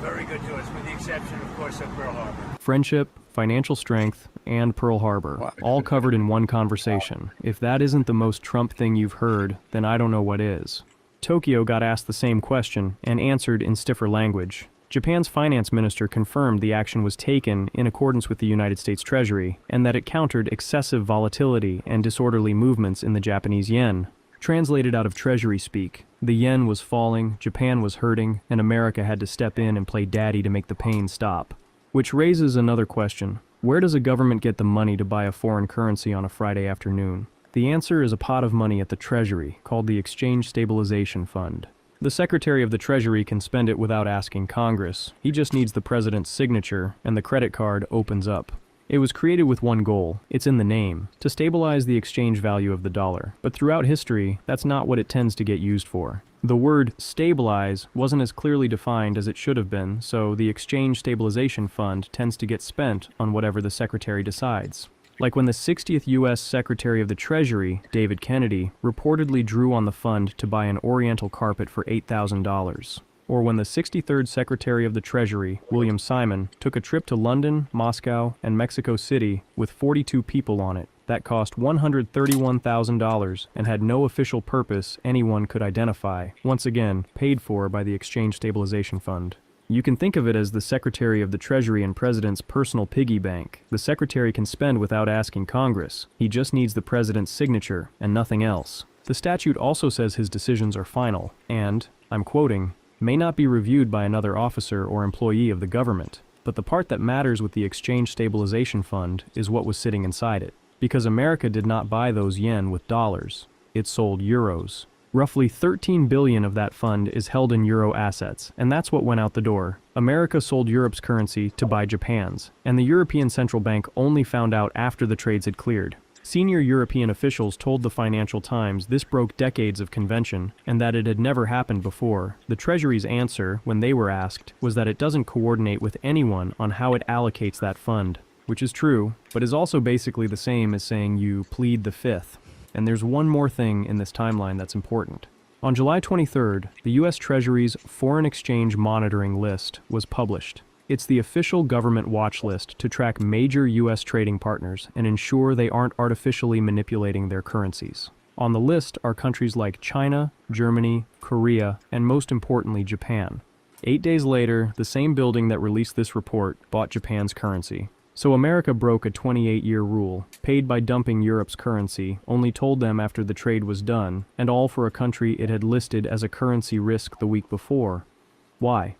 very good to us, with the exception, of course, of Pearl Harbor. Friendship, financial strength, and Pearl Harbor, all covered in one conversation. If that isn't the most Trump thing you've heard, then I don't know what is. Tokyo got asked the same question and answered in stiffer language. Japan's finance minister confirmed the action was taken in accordance with the United States Treasury, and that it countered excessive volatility and disorderly movements in the Japanese yen. Translated out of Treasury speak, the yen was falling, Japan was hurting, and America had to step in and play daddy to make the pain stop. Which raises another question. Where does a government get the money to buy a foreign currency on a Friday afternoon? The answer is a pot of money at the Treasury called the Exchange Stabilization Fund. The Secretary of the Treasury can spend it without asking Congress. He just needs the president's signature, and the credit card opens up. It was created with one goal, it's in the name, to stabilize the exchange value of the dollar. But throughout history, that's not what it tends to get used for. The word stabilize wasn't as clearly defined as it should have been, so the Exchange Stabilization Fund tends to get spent on whatever the Secretary decides. Like when the 60th U.S. Secretary of the Treasury, David Kennedy, reportedly drew on the fund to buy an Oriental carpet for $8,000. Or when the 63rd Secretary of the Treasury, William Simon, took a trip to London, Moscow, and Mexico City with 42 people on it. That cost $131,000 and had no official purpose anyone could identify, once again, paid for by the Exchange Stabilization Fund. You can think of it as the Secretary of the Treasury and President's personal piggy bank. The Secretary can spend without asking Congress. He just needs the President's signature and nothing else. The statute also says his decisions are final and, I'm quoting, may not be reviewed by another officer or employee of the government. But the part that matters with the Exchange Stabilization Fund is what was sitting inside it. Because America did not buy those yen with dollars. It sold euros. Roughly $13 billion of that fund is held in euro assets, and that's what went out the door. America sold Europe's currency to buy Japan's, and the European Central Bank only found out after the trades had cleared. Senior European officials told the Financial Times this broke decades of convention, and that it had never happened before. The Treasury's answer, when they were asked, was that it doesn't coordinate with anyone on how it allocates that fund. Which is true, but is also basically the same as saying you plead the fifth. And there's one more thing in this timeline that's important. On July 23rd, the U.S. Treasury's Foreign Exchange Monitoring List was published. It's the official government watch list to track major U.S. trading partners and ensure they aren't artificially manipulating their currencies. On the list are countries like China, Germany, Korea, and most importantly, Japan. 8 days later, the same building that released this report bought Japan's currency. So America broke a 28-year rule, paid by dumping Europe's currency, only told them after the trade was done, and all for a country it had listed as a currency risk the week before. Why?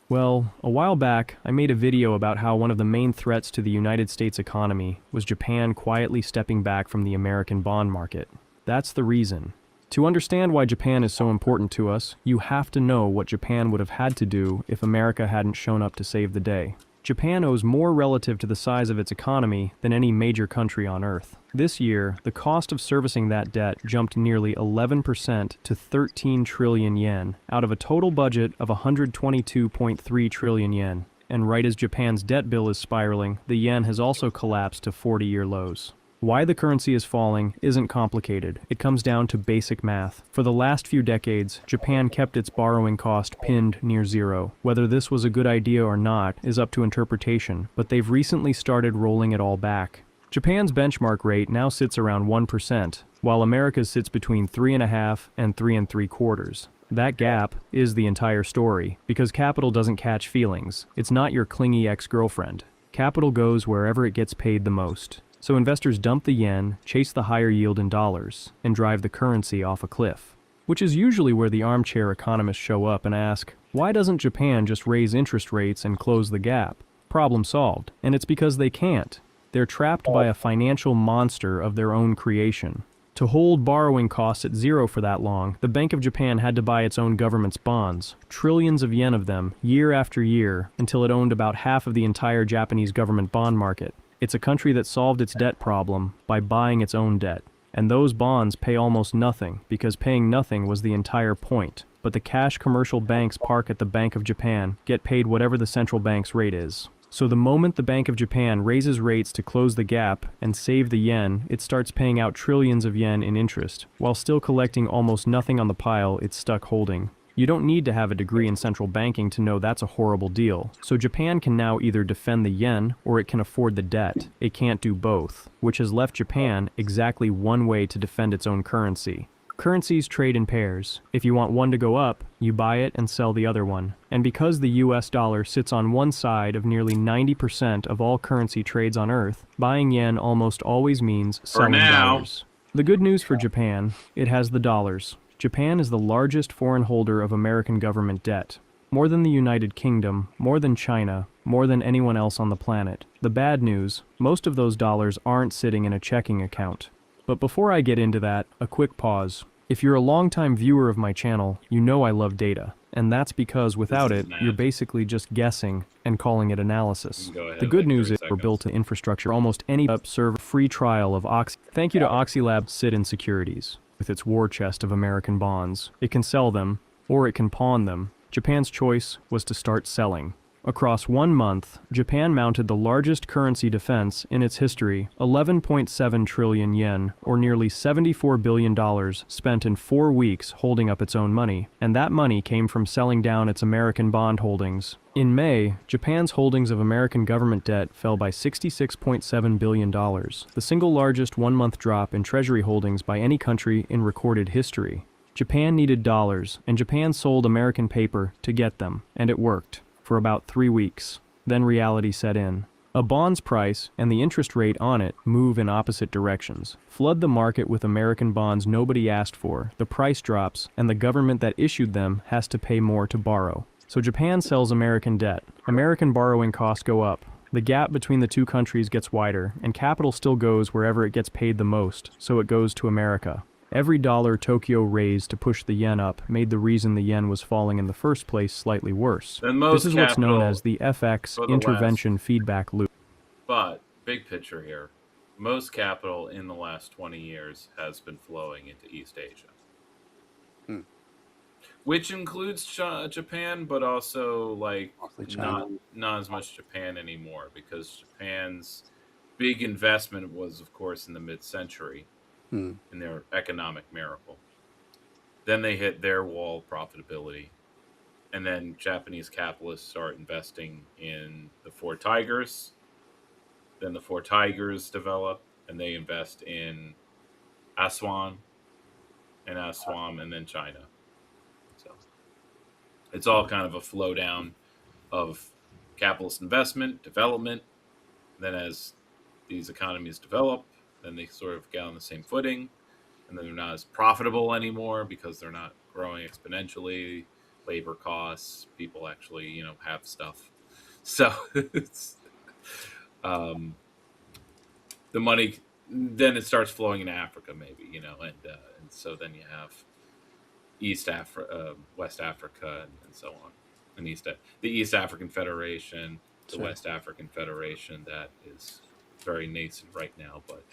Well, a while back, I made a video about how one of the main threats to the United States economy was Japan quietly stepping back from the American bond market. That's the reason. To understand why Japan is so important to us, you have to know what Japan would have had to do if America hadn't shown up to save the day. Japan owes more relative to the size of its economy than any major country on Earth. This year, the cost of servicing that debt jumped nearly 11% to 13 trillion yen, out of a total budget of 122.3 trillion yen. And right as Japan's debt bill is spiraling, the yen has also collapsed to 40-year lows. Why the currency is falling isn't complicated. It comes down to basic math. For the last few decades, Japan kept its borrowing cost pinned near zero. Whether this was a good idea or not is up to interpretation, but they've recently started rolling it all back. Japan's benchmark rate now sits around 1%, while America's sits between 3.5% and 3.75%. That gap is the entire story, because capital doesn't catch feelings. It's not your clingy ex-girlfriend. Capital goes wherever it gets paid the most. So investors dump the yen, chase the higher yield in dollars, and drive the currency off a cliff. Which is usually where the armchair economists show up and ask, why doesn't Japan just raise interest rates and close the gap? Problem solved. And it's because they can't. They're trapped by a financial monster of their own creation. To hold borrowing costs at zero for that long, the Bank of Japan had to buy its own government's bonds, trillions of yen of them, year after year, until it owned about half of the entire Japanese government bond market. It's a country that solved its debt problem by buying its own debt. And those bonds pay almost nothing, because paying nothing was the entire point. But the cash commercial banks park at the Bank of Japan get paid whatever the central bank's rate is. So the moment the Bank of Japan raises rates to close the gap and save the yen, it starts paying out trillions of yen in interest, while still collecting almost nothing on the pile it's stuck holding. You don't need to have a degree in central banking to know that's a horrible deal. So Japan can now either defend the yen or it can afford the debt. It can't do both, which has left Japan exactly one way to defend its own currency. Currencies trade in pairs. If you want one to go up, you buy it and sell the other one. And because the US dollar sits on one side of nearly 90% of all currency trades on Earth, buying yen almost always means selling dollars. The good news for Japan, it has the dollars. Japan is the largest foreign holder of American government debt. More than the United Kingdom, more than China, more than anyone else on the planet. The bad news, most of those dollars aren't sitting in a checking account. But before I get into that, a quick pause. If you're a longtime viewer of my channel, you know I love data. And that's because without it, you're basically just guessing and calling it analysis. The good news is we're built to infrastructure almost any server free trial of Oxy. Thank you to OxyLab Sit in Securities. With its war chest of American bonds. It can sell them, or it can pawn them. Japan's choice was to start selling. Across 1 month, Japan mounted the largest currency defense in its history, 11.7 trillion yen, or nearly $74 billion spent in 4 weeks holding up its own money, and that money came from selling down its American bond holdings. In May, Japan's holdings of American government debt fell by $66.7 billion, the single largest one-month drop in treasury holdings by any country in recorded history. Japan needed dollars, and Japan sold American paper to get them, and it worked. For about 3 weeks. Then reality set in. A bond's price and the interest rate on it move in opposite directions. Flood the market with American bonds nobody asked for, the price drops, and the government that issued them has to pay more to borrow. So Japan sells American debt. American borrowing costs go up. The gap between the two countries gets wider, and capital still goes wherever it gets paid the most, so it goes to America. Every dollar Tokyo raised to push the yen up made the reason the yen was falling in the first place slightly worse. This is what's known as the FX intervention feedback loop. But, big picture here, most capital in the last 20 years has been flowing into East Asia. Which includes Japan, but also like not as much Japan anymore, because Japan's big investment was, of course, in the mid-century. In their economic miracle. Then they hit their wall of profitability. And then Japanese capitalists start investing in the Four Tigers. Then the Four Tigers develop, and they invest in Aswan, and then China. So it's all kind of a flow down of capitalist investment, development, then as these economies develop, then they sort of get on the same footing, and then they're not as profitable anymore because they're not growing exponentially. Labor costs, people actually, have stuff. So it's, the money, then it starts flowing into Africa, maybe, and so then you have West Africa, and so on, and the East African Federation, the Sure. West African Federation, that is very nascent right now, but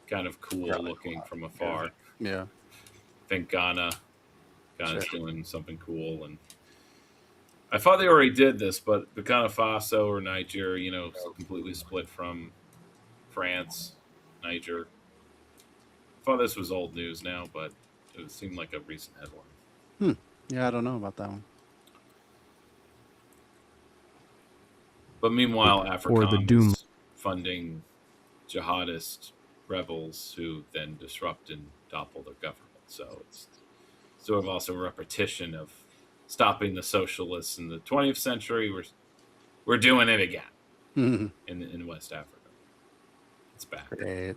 kind of cool looking from afar. Yeah. I think Ghana's Sure. doing something cool, and I thought they already did this, but Burkina Faso or Niger, completely split from France, Niger. I thought this was old news now, but it seemed like a recent headline. Yeah, I don't know about that one. But meanwhile, Or the AFRICOM doom. is funding jihadist rebels who then disrupt and topple their government. So it's sort of also a repetition of stopping the socialists in the 20th century. We're doing it again in West Africa. It's back. Great.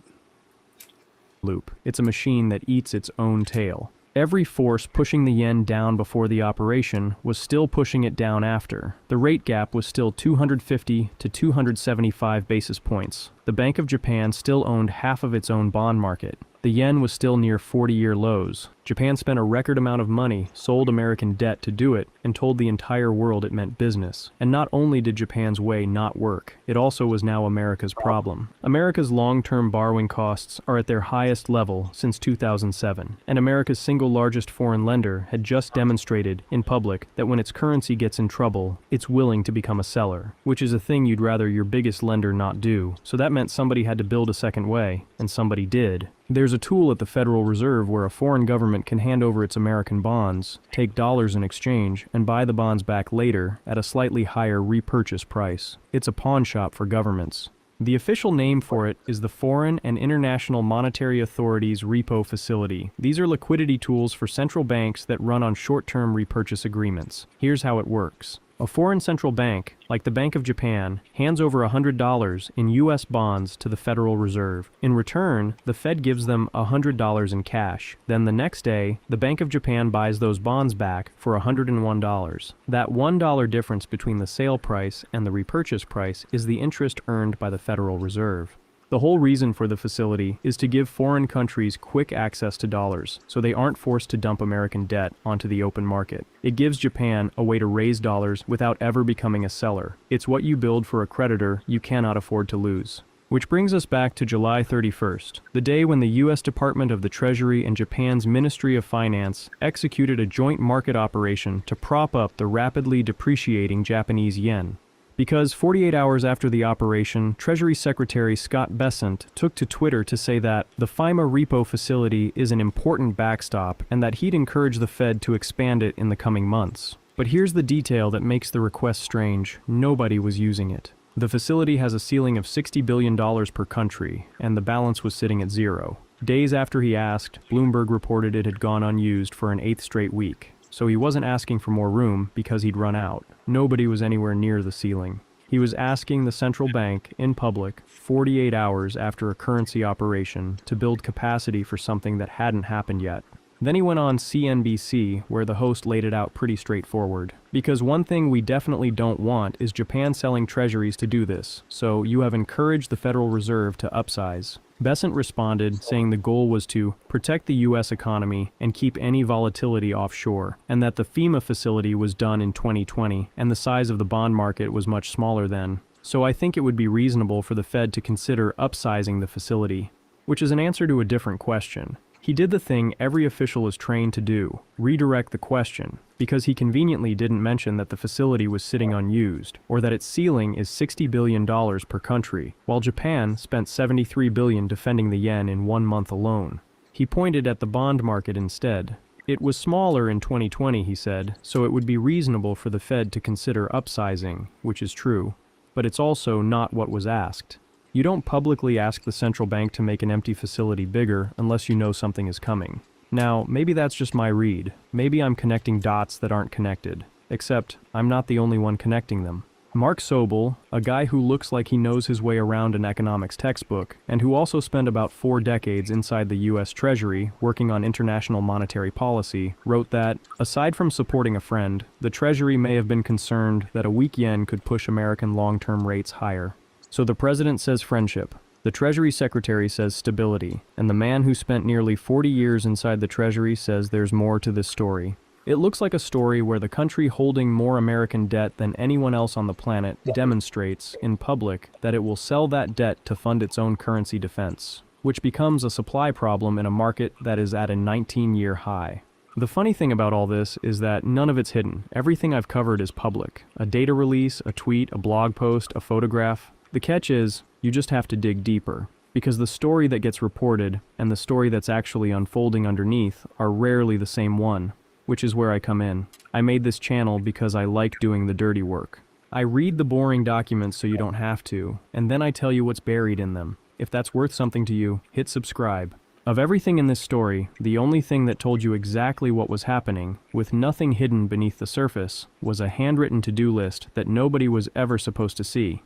Loop. It's a machine that eats its own tail. Every force pushing the yen down before the operation was still pushing it down after. The rate gap was still 250 to 275 basis points. The Bank of Japan still owned half of its own bond market. The yen was still near 40-year lows. Japan spent a record amount of money, sold American debt to do it, and told the entire world it meant business. And not only did Japan's way not work, it also was now America's problem. America's long-term borrowing costs are at their highest level since 2007, and America's single largest foreign lender had just demonstrated in public that when its currency gets in trouble, it's willing to become a seller, which is a thing you'd rather your biggest lender not do. So that meant somebody had to build a second way, and somebody did. There's a tool at the Federal Reserve where a foreign government can hand over its American bonds, take dollars in exchange, and buy the bonds back later at a slightly higher repurchase price. It's a pawn shop for governments. The official name for it is the Foreign and International Monetary Authority's repo facility. These are liquidity tools for central banks that run on short-term repurchase agreements. Here's how it works. A foreign central bank, like the Bank of Japan, hands over $100 in U.S. bonds to the Federal Reserve. In return, the Fed gives them $100 in cash. Then the next day, the Bank of Japan buys those bonds back for $101. That $1 difference between the sale price and the repurchase price is the interest earned by the Federal Reserve. The whole reason for the facility is to give foreign countries quick access to dollars, so they aren't forced to dump American debt onto the open market. It gives Japan a way to raise dollars without ever becoming a seller. It's what you build for a creditor you cannot afford to lose. Which brings us back to July 31st, the day when the U.S. Department of the Treasury and Japan's Ministry of Finance executed a joint market operation to prop up the rapidly depreciating Japanese yen. Because 48 hours after the operation, Treasury Secretary Scott Bessent took to Twitter to say that the FIMA repo facility is an important backstop and that he'd encourage the Fed to expand it in the coming months. But here's the detail that makes the request strange. Nobody was using it. The facility has a ceiling of $60 billion per country, and the balance was sitting at zero. Days after he asked, Bloomberg reported it had gone unused for an 8th straight week. So he wasn't asking for more room because he'd run out. Nobody was anywhere near the ceiling. He was asking the central bank, in public, 48 hours after a currency operation to build capacity for something that hadn't happened yet. Then he went on CNBC, where the host laid it out pretty straightforward. Because one thing we definitely don't want is Japan selling treasuries to do this, so you have encouraged the Federal Reserve to upsize. Bessent responded, saying the goal was to protect the U.S. economy and keep any volatility offshore, and that the FEMA facility was done in 2020, and the size of the bond market was much smaller then. So I think it would be reasonable for the Fed to consider upsizing the facility, which is an answer to a different question. He did the thing every official is trained to do, redirect the question, because he conveniently didn't mention that the facility was sitting unused, or that its ceiling is $60 billion per country, while Japan spent $73 billion defending the yen in 1 month alone. He pointed at the bond market instead. It was smaller in 2020, he said, so it would be reasonable for the Fed to consider upsizing, which is true, but it's also not what was asked. You don't publicly ask the central bank to make an empty facility bigger unless you know something is coming. Now, maybe that's just my read. Maybe I'm connecting dots that aren't connected. Except, I'm not the only one connecting them. Mark Sobel, a guy who looks like he knows his way around an economics textbook, and who also spent about 4 decades inside the U.S. Treasury working on international monetary policy, wrote that, aside from supporting a friend, the Treasury may have been concerned that a weak yen could push American long-term rates higher. So the president says friendship, the Treasury Secretary says stability, and the man who spent nearly 40 years inside the Treasury says there's more to this story. It looks like a story where the country holding more American debt than anyone else on the planet demonstrates, in public, that it will sell that debt to fund its own currency defense, which becomes a supply problem in a market that is at a 19-year high. The funny thing about all this is that none of it's hidden. Everything I've covered is public. A data release, a tweet, a blog post, a photograph. The catch is, you just have to dig deeper, because the story that gets reported and the story that's actually unfolding underneath are rarely the same one, which is where I come in. I made this channel because I like doing the dirty work. I read the boring documents so you don't have to, and then I tell you what's buried in them. If that's worth something to you, hit subscribe. Of everything in this story, the only thing that told you exactly what was happening, with nothing hidden beneath the surface, was a handwritten to-do list that nobody was ever supposed to see.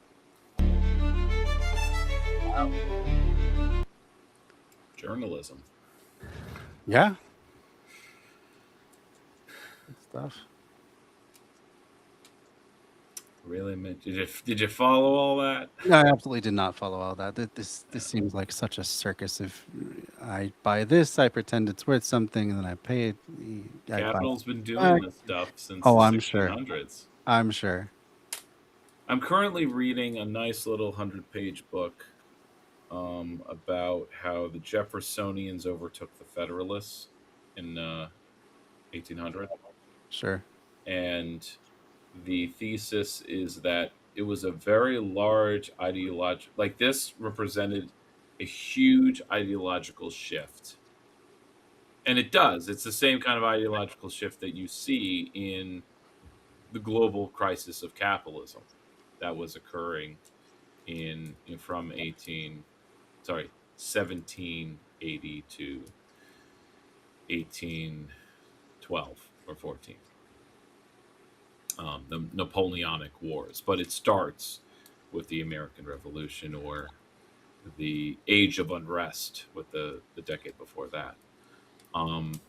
Journalism. Yeah. Good stuff. Really, man? Did you follow all that? No, I absolutely did not follow all that. This seems like such a circus. If I buy this, I pretend it's worth something, and then I pay it. Capital's been doing this stuff since the I'm 1600s. sure. I'm sure. I'm currently reading a nice little 100-page book about how the Jeffersonians overtook the Federalists in 1800. Sure. And the thesis is that it was a very large ideological, like this represented a huge ideological shift. And it does. It's the same kind of ideological shift that you see in the global crisis of capitalism that was occurring from 1780 to 1812 or 14. The Napoleonic Wars, but it starts with the American Revolution or the Age of Unrest with the decade before that. And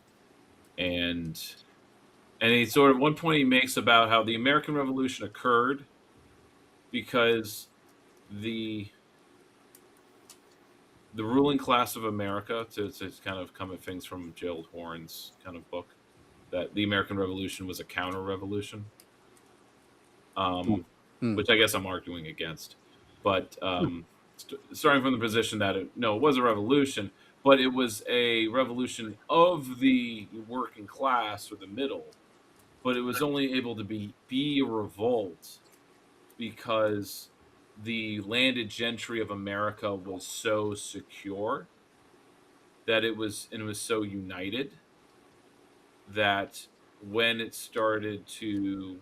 he sort of, one point he makes about how the American Revolution occurred because the ruling class of America, to kind of come at things from Gerald Horne's kind of book, that the American Revolution was a counter-revolution. Which I guess I'm arguing against, but starting from the position that it was a revolution, but it was a revolution of the working class or the middle, but it was only able to be a revolt because the landed gentry of America was so secure that it was so united that when it started to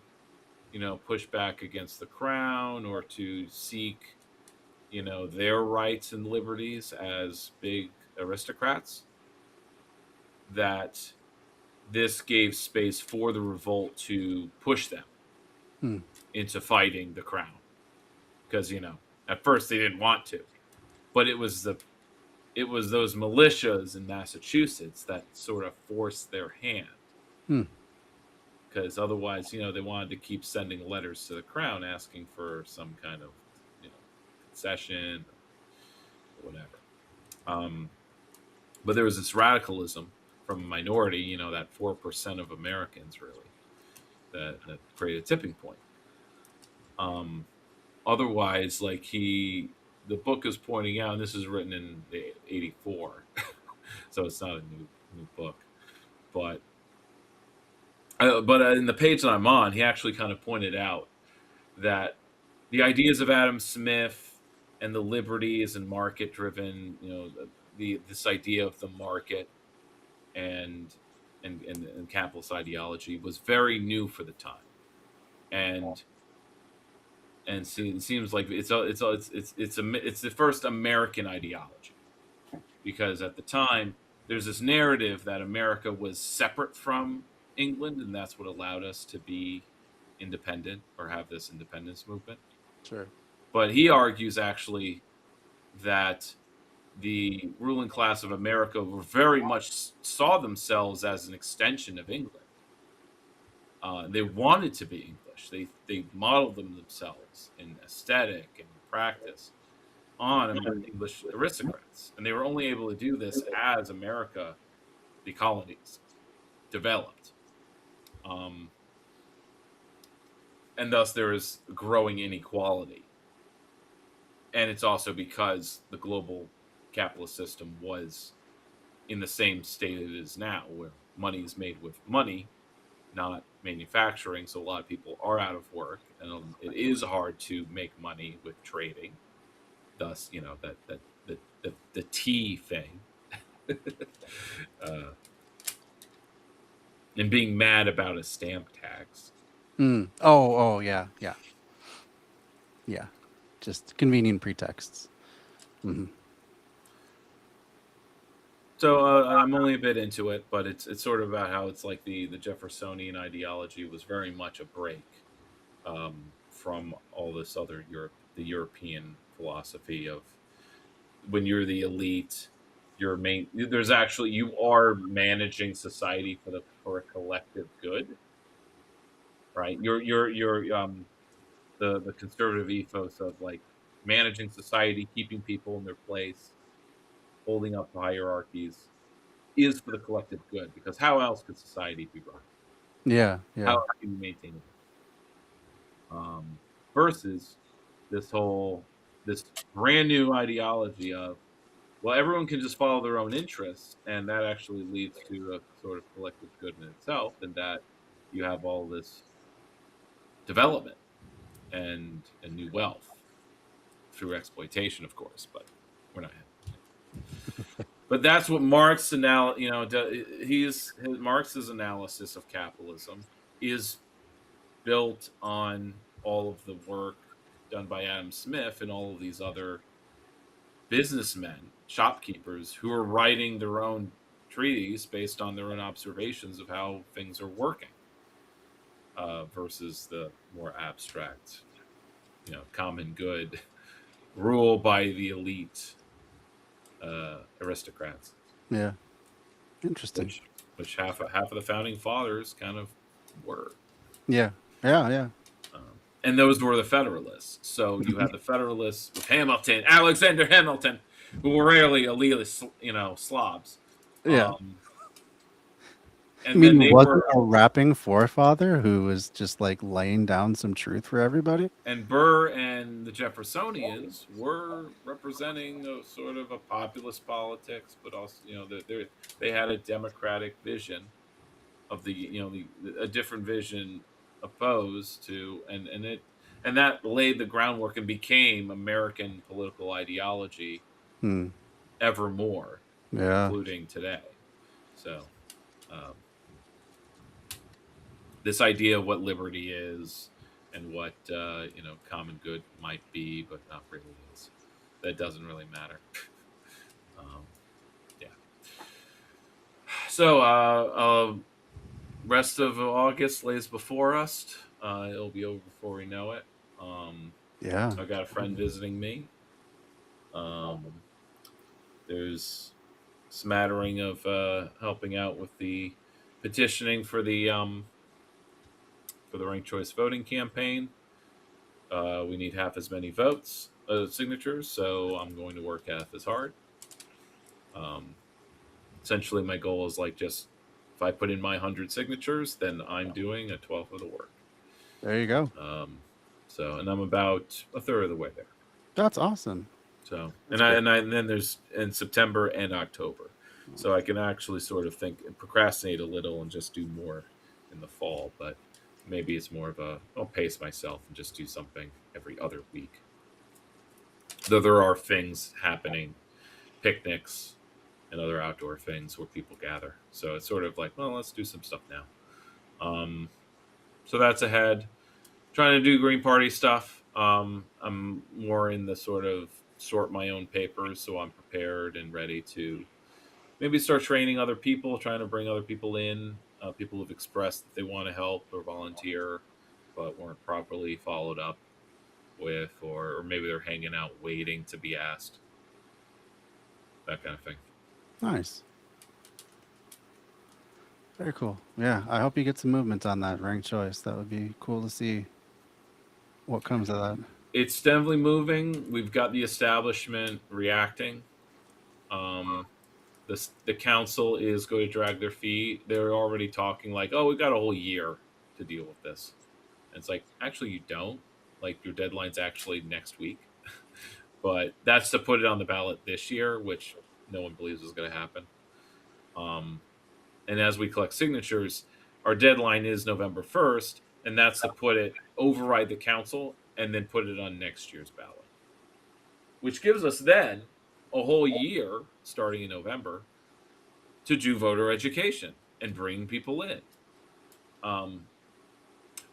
push back against the crown or to seek, their rights and liberties as big aristocrats, that this gave space for the revolt to push them into fighting the crown. Because, at first they didn't want to, but it was those militias in Massachusetts that sort of forced their hand. Because otherwise, they wanted to keep sending letters to the crown asking for some kind of, concession or whatever. But there was this radicalism from a minority, that 4% of Americans really, that created a tipping point. Otherwise, the book is pointing out, and this is written in 84, so it's not a new book, but in the page that I'm on, he actually kind of pointed out that the ideas of Adam Smith and the liberties and market-driven, this idea of the market and capitalist ideology was very new for the time, and it seems like it's the first American ideology, because at the time there's this narrative that America was separate from England, and that's what allowed us to be independent or have this independence movement. Sure. But he argues actually that the ruling class of America were very much saw themselves as an extension of England. They wanted to be English. They modeled themselves in aesthetic and practice on English aristocrats, and they were only able to do this as America, the colonies, developed, and thus there is growing inequality. And it's also because the global capitalist system was in the same state it is now, where money is made with money, not manufacturing. So a lot of people are out of work, and it is hard to make money with trading. Thus, the tea thing, and being mad about a stamp tax. Oh, yeah. Just convenient pretexts. Mm-hmm. So I'm only a bit into it, but it's sort of about how it's like the Jeffersonian ideology was very much a break from all this other the European philosophy of when you're the elite, you are managing society for a collective good, right? You're the conservative ethos of like managing society, keeping people in their place, holding up the hierarchies is for the collective good, because how else could society be run? Yeah. How else can you maintain it? Versus this brand new ideology of, well, everyone can just follow their own interests, and that actually leads to a sort of collective good in itself, and that you have all this development and new wealth through exploitation, of course, but we're not. But that's what Marx's analysis of capitalism is built on all of the work done by Adam Smith and all of these other businessmen, shopkeepers, who are writing their own treaties based on their own observations of how things are working, versus the more abstract, common good rule by the elite aristocrats. Yeah. Interesting. Which half of the founding fathers kind of were. Yeah. And those were the Federalists. So you had the Federalists with Alexander Hamilton, who were rarely elitist, slobs. Yeah. And I mean, then wasn't a rapping forefather who was just like laying down some truth for everybody? And Burr and the Jeffersonians were representing a sort of a populist politics, but also, they had a democratic vision of a different vision opposed to, and that laid the groundwork and became American political ideology evermore, including today. So, this idea of what liberty is and what common good might be, but not really is, that doesn't really matter. Yeah. So rest of August lays before us. It'll be over before we know it. Yeah. I got a friend visiting me. There's a smattering of helping out with the petitioning for the ranked choice voting campaign. We need half as many signatures, so I'm going to work half as hard. Essentially, my goal is just if I put in my 100 signatures, then I'm doing a 12th of the work. There you go. And I'm about a third of the way there. That's awesome. So, and then there's in September and October, so I can actually sort of think and procrastinate a little and just do more in the fall. But maybe it's more of I'll pace myself and just do something every other week. Though there are things happening, picnics and other outdoor things where people gather. So it's sort of like, well, let's do some stuff now. So that's ahead. Trying to do Green Party stuff. I'm more in the sort of sort my own papers, so I'm prepared and ready to maybe start training other people, trying to bring other people in. People who've expressed that they want to help or volunteer. but weren't properly followed up with, or maybe they're hanging out waiting to be asked. That kind of thing. Nice. Very cool. Yeah, I hope you get some movement on that ranked choice. That would be cool to see what comes of that. It's definitely moving. We've got the establishment reacting. The council is going to drag their feet. They're already talking like, "Oh, we've got a whole year to deal with this." And it's like, actually, you don't. Like, your deadline's actually next week. But that's to put it on the ballot this year, which no one believes is going to happen. And as we collect signatures, our deadline is November 1st, and that's to put it, override the council, and then put it on next year's ballot. Which gives us then a whole year, starting in November, to do voter education and bring people in.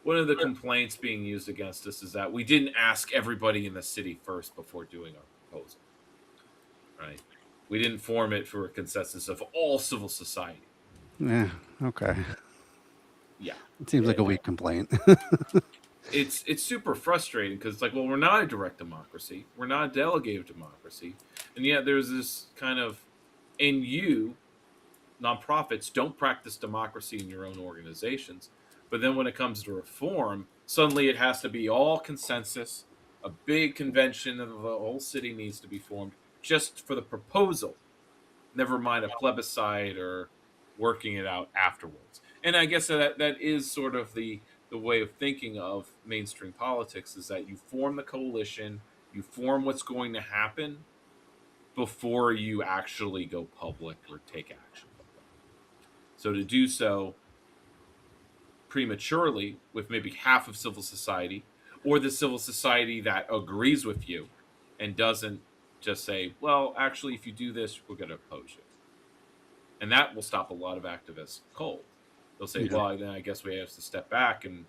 One of the complaints being used against us is that we didn't ask everybody in the city first before doing our proposal. Right? We didn't form it for a consensus of all civil society. Yeah, okay. Yeah. It seems like a weak complaint. It's super frustrating because it's like, well, we're not a direct democracy. We're not a delegated democracy. And yet there's this kind of, and you, nonprofits, don't practice democracy in your own organizations. But then when it comes to reform, suddenly it has to be all consensus. A big convention of the whole city needs to be formed just for the proposal. Never mind a plebiscite or working it out afterwards. And I guess that is sort of the way of thinking of mainstream politics, is that you form the coalition, you form what's going to happen before you actually go public or take action. So to do so prematurely with maybe half of civil society, or the civil society that agrees with you and doesn't just say, well, actually, if you do this, we're going to oppose you. And that will stop a lot of activists cold. They'll say, well, then I guess we have to step back and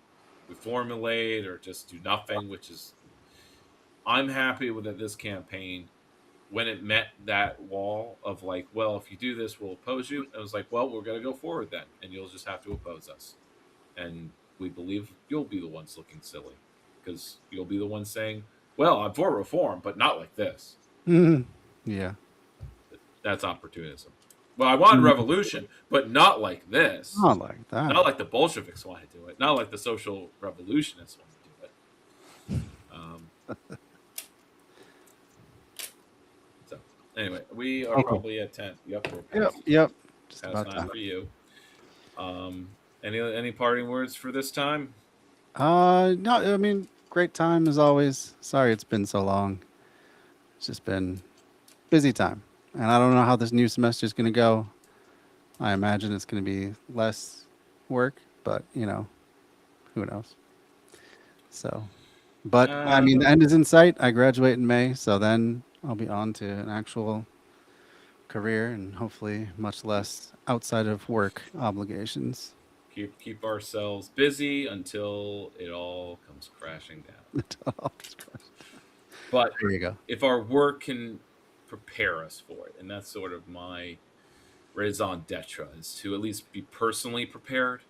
reformulate or just do nothing, which is, I'm happy with this campaign. When it met that wall of like, well, if you do this, we'll oppose you. It was like, well, we're going to go forward then, and you'll just have to oppose us. And we believe you'll be the ones looking silly, because you'll be the ones saying, well, I'm for reform, but not like this. Mm-hmm. Yeah. That's opportunism. Well, I want revolution, but not like this. Not like that. Not like the Bolsheviks want to do it. Not like the social revolutionists want to do it. So, anyway, we are probably at 10. Yep. Yep. Just about time for you. Any parting words for this time? No, I mean, great time as always. Sorry it's been so long. It's just been busy time. And I don't know how this new semester is going to go. I imagine it's going to be less work, but, you know, who knows? So, but I mean, the end is in sight. I graduate in May, so then I'll be on to an actual career and hopefully much less outside of work obligations. Keep ourselves busy until it all comes crashing down. But there you go. If our work can prepare us for it, and that's sort of my raison d'etre, is to at least be personally prepared,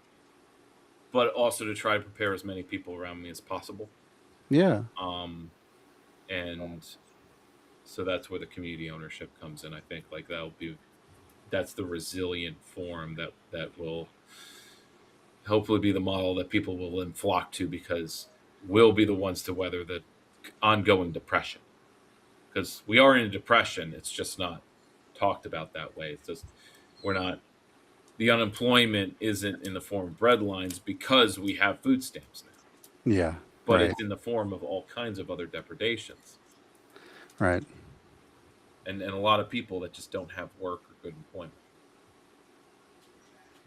but also to try to prepare as many people around me as possible. Yeah. And so that's where the community ownership comes in. I think like that's the resilient form that will hopefully be the model that people will then flock to, because we'll be the ones to weather the ongoing depression. Because we are in a depression, it's just not talked about that way. It's just the unemployment isn't in the form of breadlines because we have food stamps now. Yeah. But it's in the form of all kinds of other depredations. Right. And a lot of people that just don't have work or good employment.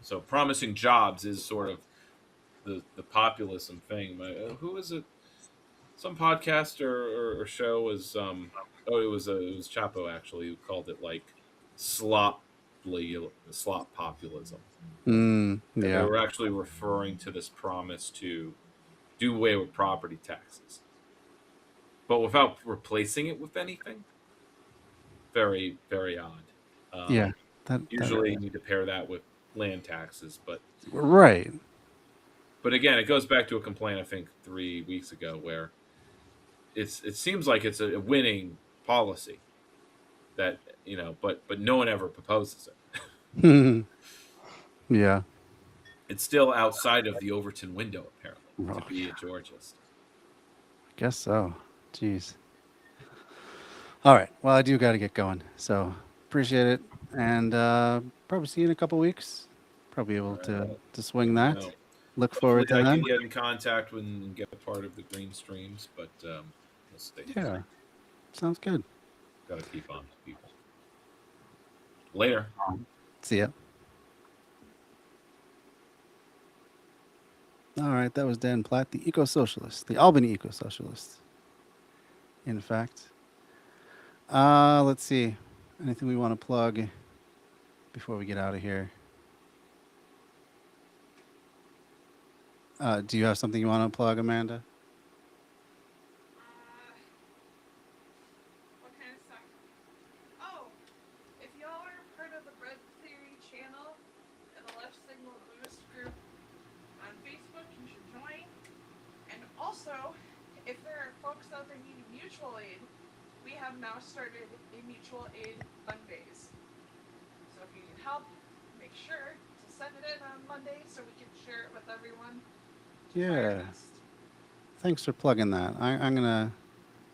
So promising jobs is sort of the populism thing. Who is it? Some podcaster or show was it was Chapo actually who called it like slop populism. Yeah. They were actually referring to this promise to do away with property taxes, but without replacing it with anything. Very, very odd. Yeah. Usually you need to pair that with land taxes, but right. But again, it goes back to a complaint I think 3 weeks ago where it seems like it's a winning policy that but no one ever proposes it. Yeah. It's still outside of the Overton window apparently to be a Georgist. Guess so. Jeez. All right. Well, I do got to get going. So appreciate it, and probably see you in a couple weeks. Probably able to swing that. Look forward to Hopefully I that. can get in contact with and get a part of the green streams, but we'll see. Yeah. Sounds good. Got to keep on to people. Later. See ya. All right, that was Dan Platt, the eco-socialist, the Albany eco-socialist. In fact, let's see. Anything we want to plug before we get out of here? Do you have something you want to plug, Amanda? What kind of stuff? Oh, if y'all are part of the Red Theory channel and the Left Signal Boost group on Facebook, you should join. And also, if there are folks out there needing mutual aid, we have now started a mutual aid fundraise. So if you need help, make sure to send it in on Monday so we can share it with everyone. Yeah. Thanks for plugging that.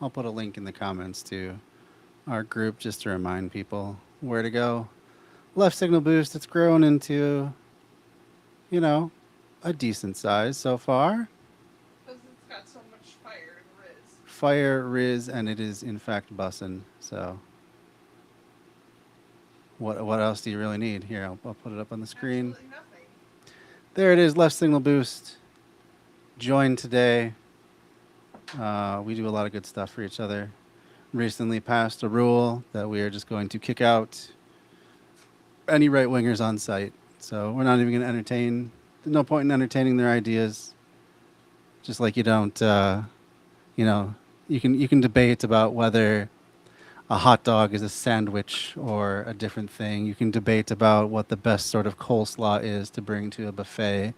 I'll put a link in the comments to our group just to remind people where to go. Left Signal Boost, it's grown into, a decent size so far. Because it's got so much fire and riz. Fire, riz, and it is in fact bussin'. So what else do you really need? Here, I'll put it up on the screen. Absolutely nothing. There it is, Left Signal Boost. Join today. We do a lot of good stuff for each other. Recently passed a rule that we are just going to kick out any right-wingers on site. So we're not even going to entertain. There's no point in entertaining their ideas. Just like you don't, you can debate about whether a hot dog is a sandwich or a different thing. You can debate about what the best sort of coleslaw is to bring to a buffet.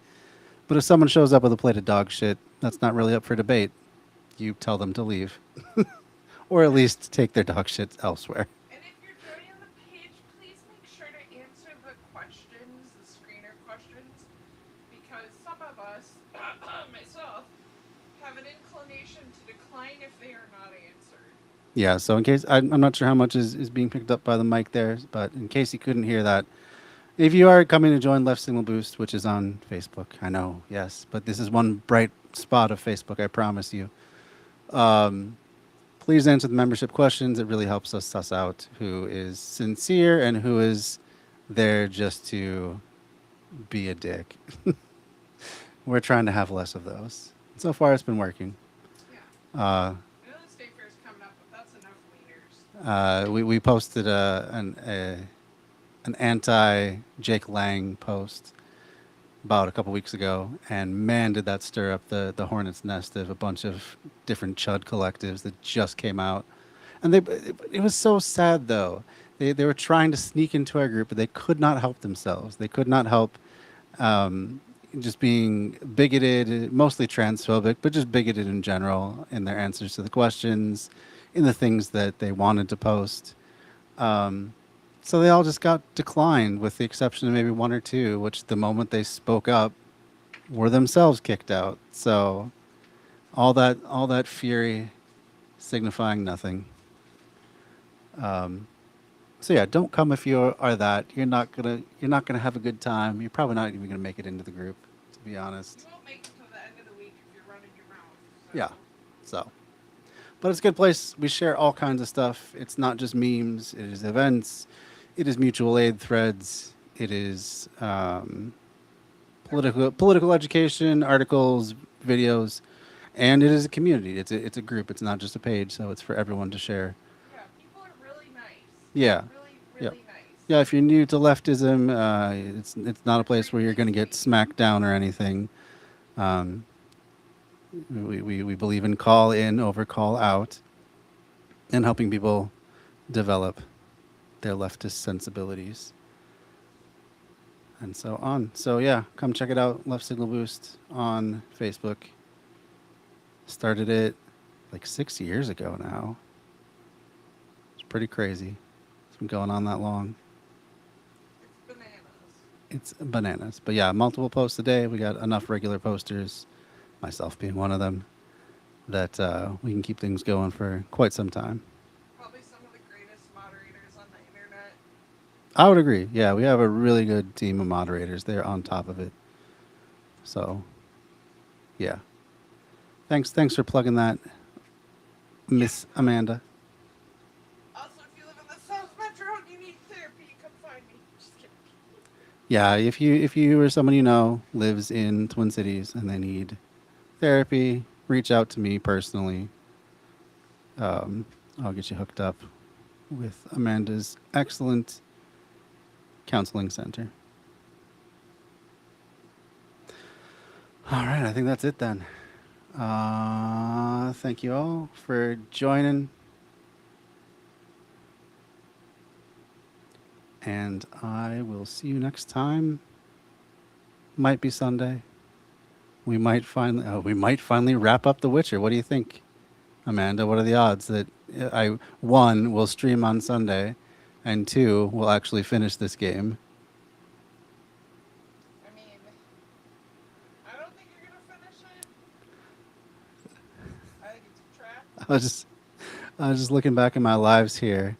But if someone shows up with a plate of dog shit, that's not really up for debate. You tell them to leave. Or at least take their dog shit elsewhere. And if you're joining the page, please make sure to answer the questions, the screener questions, because some of us, myself, have an inclination to decline if they are not answered. Yeah, so in case, I'm not sure how much is being picked up by the mic there, but in case you couldn't hear that, if you are coming to join Left Signal Boost, which is on Facebook, I know, yes, but this is one bright spot of Facebook, I promise you. Please answer the membership questions. It really helps us suss out who is sincere and who is there just to be a dick. We're trying to have less of those. So far, it's been working. I know the state fair is coming up, but that's enough wieners. We posted an anti-Jake Lang post about a couple weeks ago, and man, did that stir up the hornet's nest of a bunch of different chud collectives that just came out. And it was so sad, though. They were trying to sneak into our group, but they could not help themselves. They could not help just being bigoted, mostly transphobic, but just bigoted in general in their answers to the questions, in the things that they wanted to post. So they all just got declined, with the exception of maybe one or two, which the moment they spoke up were themselves kicked out. So all that fury signifying nothing. So yeah, don't come if you are that. You're not gonna have a good time. You're probably not even gonna make it into the group, to be honest. You won't make it to the end of the week if you're running your mouth. So. Yeah. So. But it's a good place. We share all kinds of stuff. It's not just memes. It is events. It is mutual aid threads. It is political education, articles, videos, and it is a community. It's a group. It's not just a page. So it's for everyone to share. Yeah, people are really nice. Yeah. Really nice. Yeah. If you're new to leftism, it's not a place where you're going to get smacked down or anything. We believe in call in over call out, and helping people develop their leftist sensibilities. and so on. So yeah, come check it out. Left Signal Boost on Facebook. Started it like 6 years ago now. It's pretty crazy. It's been going on that long. It's bananas. But yeah, multiple posts a day. We got enough regular posters, myself being one of them, that we can keep things going for quite some time. Probably some of the greatest moderators on the internet. I would agree. Yeah, we have a really good team of moderators. They're on top of it. So, yeah. Thanks for plugging that, Miss Amanda. Also, if you live in the South Metro and you need therapy, come find me. Just kidding. Yeah, if you or someone you know lives in Twin Cities and they need therapy, reach out to me personally. I'll get you hooked up with Amanda's excellent counseling center. All right, I think that's it then. Thank you all for joining. And I will see you next time. Might be Sunday. We might finally wrap up The Witcher. What do you think, Amanda? What are the odds that one, will stream on Sunday, and two, will actually finish this game? I mean, I don't think you're gonna finish it. I think it's a trap. I was just looking back at my lives here.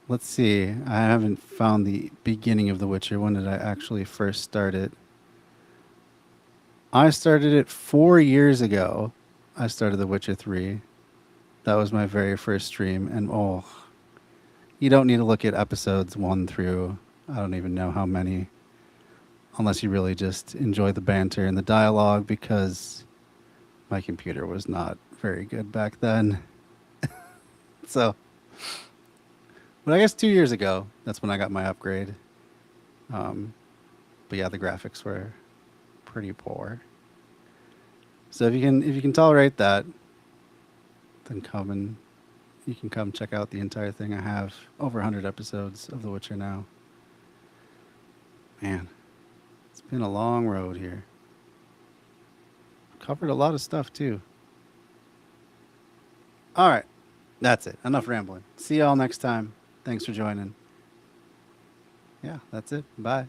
Let's see. I haven't found the beginning of The Witcher. When did I actually first start it? I started it 4 years ago. I started The Witcher 3. That was my very first stream. And you don't need to look at episodes 1 through, I don't even know how many, unless you really just enjoy the banter and the dialogue, because my computer was not very good back then. So, but I guess 2 years ago, that's when I got my upgrade. But yeah, the graphics were pretty poor. So if you can tolerate that, then you can come check out the entire thing. I have over 100 episodes of The Witcher now. Man, it's been a long road here. Covered a lot of stuff too. All right, that's it. Enough rambling. See y'all next time. Thanks for joining. Yeah, that's it. Bye.